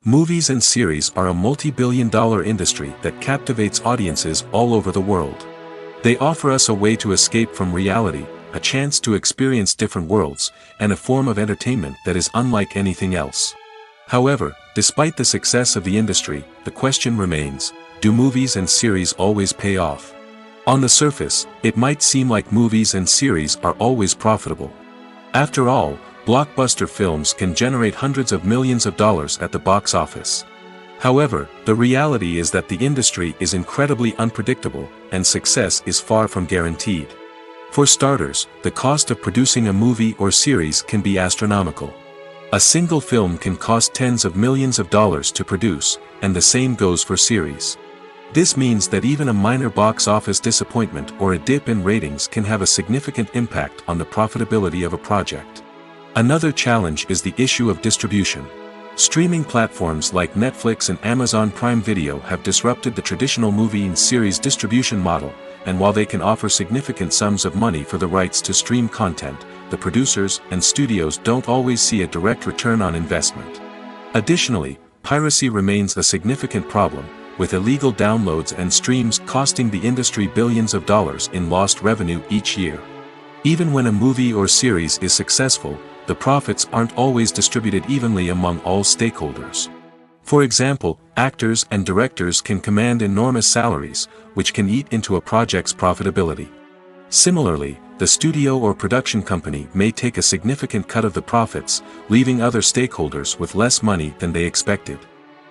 Movies and series are a multi-billion-dollar industry that captivates audiences all over the world. They offer us a way to escape from reality, a chance to experience different worlds, and a form of entertainment that is unlike anything else. However, despite the success of the industry, the question remains, do movies and series always pay off? On the surface, it might seem like movies and series are always profitable. After all, blockbuster films can generate hundreds of millions of dollars at the box office. However, the reality is that the industry is incredibly unpredictable, and success is far from guaranteed. For starters, the cost of producing a movie or series can be astronomical. A single film can cost tens of millions of dollars to produce, and the same goes for series. This means that even a minor box office disappointment or a dip in ratings can have a significant impact on the profitability of a project. Another challenge is the issue of distribution. Streaming platforms like Netflix and Amazon Prime Video have disrupted the traditional movie and series distribution model, and while they can offer significant sums of money for the rights to stream content, the producers and studios don't always see a direct return on investment. Additionally, piracy remains a significant problem, with illegal downloads and streams costing the industry billions of dollars in lost revenue each year. Even when a movie or series is successful, the profits aren't always distributed evenly among all stakeholders. For example, actors and directors can command enormous salaries, which can eat into a project's profitability. Similarly, the studio or production company may take a significant cut of the profits, leaving other stakeholders with less money than they expected.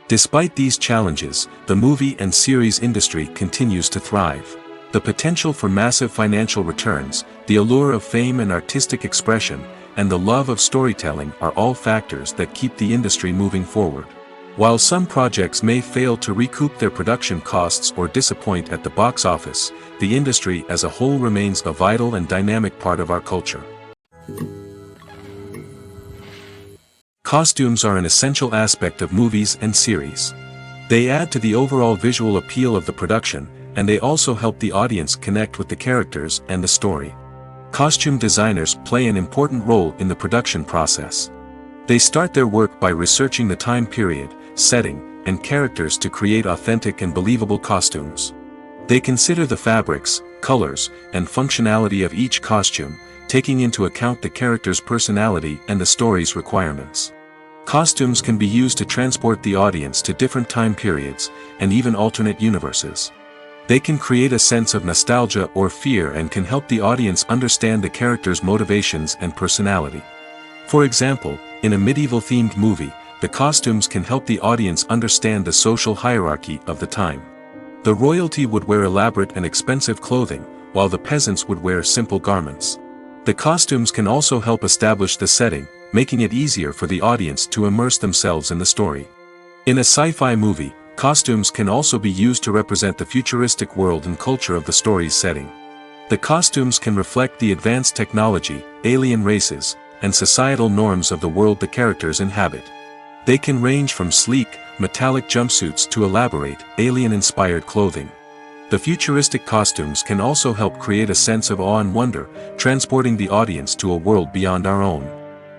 Despite these challenges, the movie and series industry continues to thrive. The potential for massive financial returns, the allure of fame and artistic expression, and the love of storytelling are all factors that keep the industry moving forward. While some projects may fail to recoup their production costs or disappoint at the box office, the industry as a whole remains a vital and dynamic part of our culture. Costumes are an essential aspect of movies and series. They add to the overall visual appeal of the production, and they also help the audience connect with the characters and the story. Costume designers play an important role in the production process. They start their work by researching the time period, setting, and characters to create authentic and believable costumes. They consider the fabrics, colors, and functionality of each costume, taking into account the character's personality and the story's requirements. Costumes can be used to transport the audience to different time periods, and even alternate universes. They can create a sense of nostalgia or fear and can help the audience understand the character's motivations and personality. For example, in a medieval-themed movie, the costumes can help the audience understand the social hierarchy of the time. The royalty would wear elaborate and expensive clothing, while the peasants would wear simple garments. The costumes can also help establish the setting, making it easier for the audience to immerse themselves in the story. In a sci-fi movie, costumes can also be used to represent the futuristic world and culture of the story's setting. The costumes can reflect the advanced technology, alien races, and societal norms of the world the characters inhabit. They can range from sleek, metallic jumpsuits to elaborate, alien-inspired clothing. The futuristic costumes can also help create a sense of awe and wonder, transporting the audience to a world beyond our own.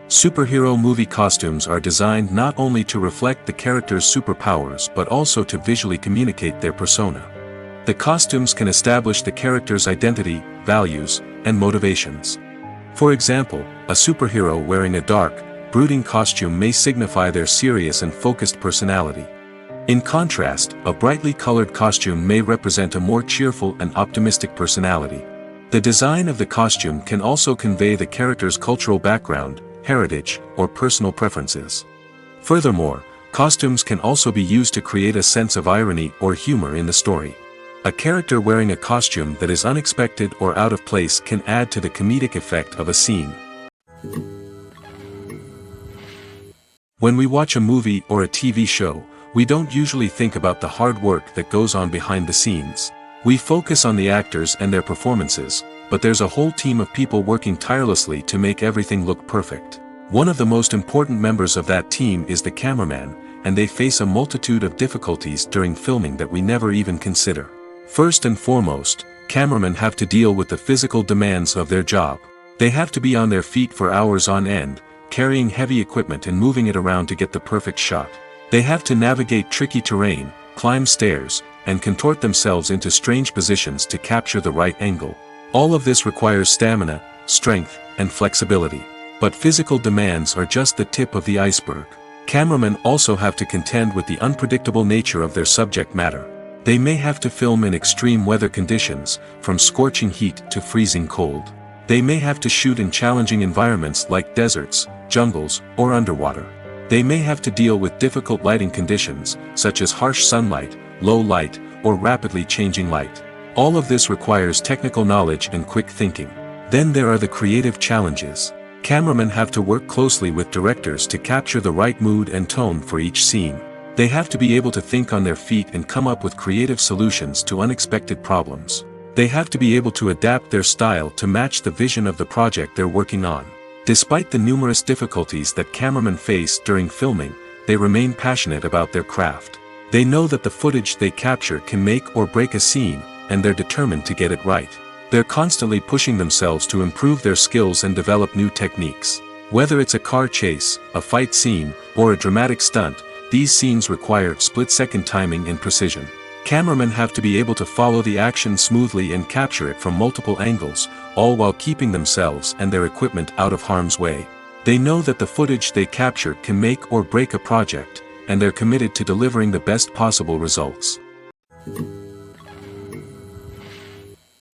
Superhero movie costumes are designed not only to reflect the character's superpowers but also to visually communicate their persona. The costumes can establish the character's identity, values, and motivations. For example, a superhero wearing a dark, brooding costume may signify their serious and focused personality. In contrast, a brightly colored costume may represent a more cheerful and optimistic personality. The design of the costume can also convey the character's cultural background, heritage, or personal preferences. Furthermore, costumes can also be used to create a sense of irony or humor in the story. A character wearing a costume that is unexpected or out of place can add to the comedic effect of a scene. When we watch a movie or a TV show, we don't usually think about the hard work that goes on behind the scenes. We focus on the actors and their performances, but there's a whole team of people working tirelessly to make everything look perfect. One of the most important members of that team is the cameraman, and they face a multitude of difficulties during filming that we never even consider. First and foremost, cameramen have to deal with the physical demands of their job. They have to be on their feet for hours on end, carrying heavy equipment and moving it around to get the perfect shot. They have to navigate tricky terrain, climb stairs, and contort themselves into strange positions to capture the right angle. All of this requires stamina, strength, and flexibility. But physical demands are just the tip of the iceberg. Cameramen also have to contend with the unpredictable nature of their subject matter. They may have to film in extreme weather conditions, from scorching heat to freezing cold. They may have to shoot in challenging environments like deserts, jungles, or underwater. They may have to deal with difficult lighting conditions, such as harsh sunlight, low light, or rapidly changing light. All of this requires technical knowledge and quick thinking. Then there are the creative challenges. Cameramen have to work closely with directors to capture the right mood and tone for each scene. They have to be able to think on their feet and come up with creative solutions to unexpected problems. They have to be able to adapt their style to match the vision of the project they're working on. Despite the numerous difficulties that cameramen face during filming, they remain passionate about their craft. They know that the footage they capture can make or break a scene, and they're determined to get it right. They're constantly pushing themselves to improve their skills and develop new techniques. Whether it's a car chase, a fight scene, or a dramatic stunt, these scenes require split-second timing and precision. Cameramen have to be able to follow the action smoothly and capture it from multiple angles, all while keeping themselves and their equipment out of harm's way. They know that the footage they capture can make or break a project, and they're committed to delivering the best possible results.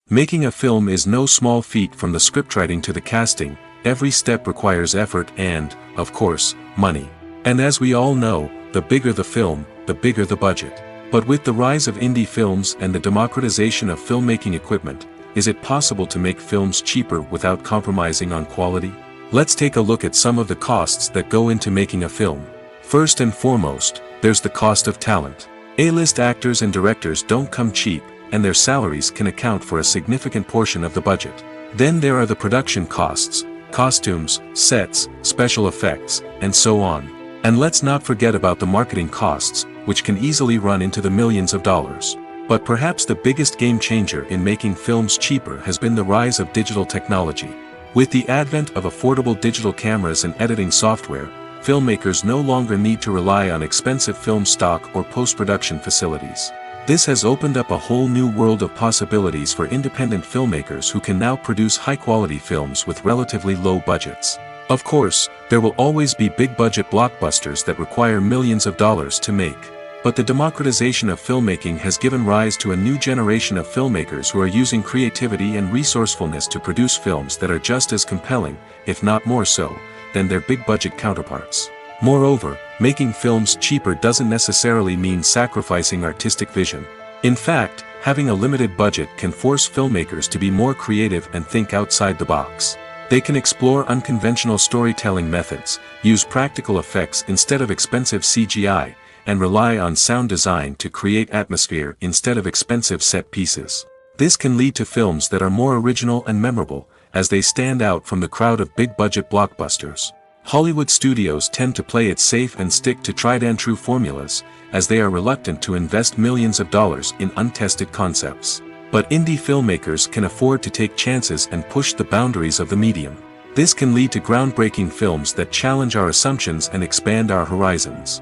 Making a film is no small feat. From the scriptwriting to the casting, every step requires effort and, of course, money. And as we all know, the bigger the film, the bigger the budget. But with the rise of indie films and the democratization of filmmaking equipment, is it possible to make films cheaper without compromising on quality? Let's take a look at some of the costs that go into making a film. First and foremost, there's the cost of talent. A-list actors and directors don't come cheap, and their salaries can account for a significant portion of the budget. Then there are the production costs, costumes, sets, special effects, and so on. And let's not forget about the marketing costs, which can easily run into the millions of dollars. But perhaps the biggest game changer in making films cheaper has been the rise of digital technology. With the advent of affordable digital cameras and editing software, filmmakers no longer need to rely on expensive film stock or post-production facilities. This has opened up a whole new world of possibilities for independent filmmakers who can now produce high-quality films with relatively low budgets. Of course, there will always be big-budget blockbusters that require millions of dollars to make. But the democratization of filmmaking has given rise to a new generation of filmmakers who are using creativity and resourcefulness to produce films that are just as compelling, if not more so, than their big-budget counterparts. Moreover, making films cheaper doesn't necessarily mean sacrificing artistic vision. In fact, having a limited budget can force filmmakers to be more creative and think outside the box. They can explore unconventional storytelling methods, use practical effects instead of expensive CGI, and rely on sound design to create atmosphere instead of expensive set pieces. This can lead to films that are more original and memorable, as they stand out from the crowd of big-budget blockbusters. Hollywood studios tend to play it safe and stick to tried-and-true formulas, as they are reluctant to invest millions of dollars in untested concepts. But indie filmmakers can afford to take chances and push the boundaries of the medium. This can lead to groundbreaking films that challenge our assumptions and expand our horizons.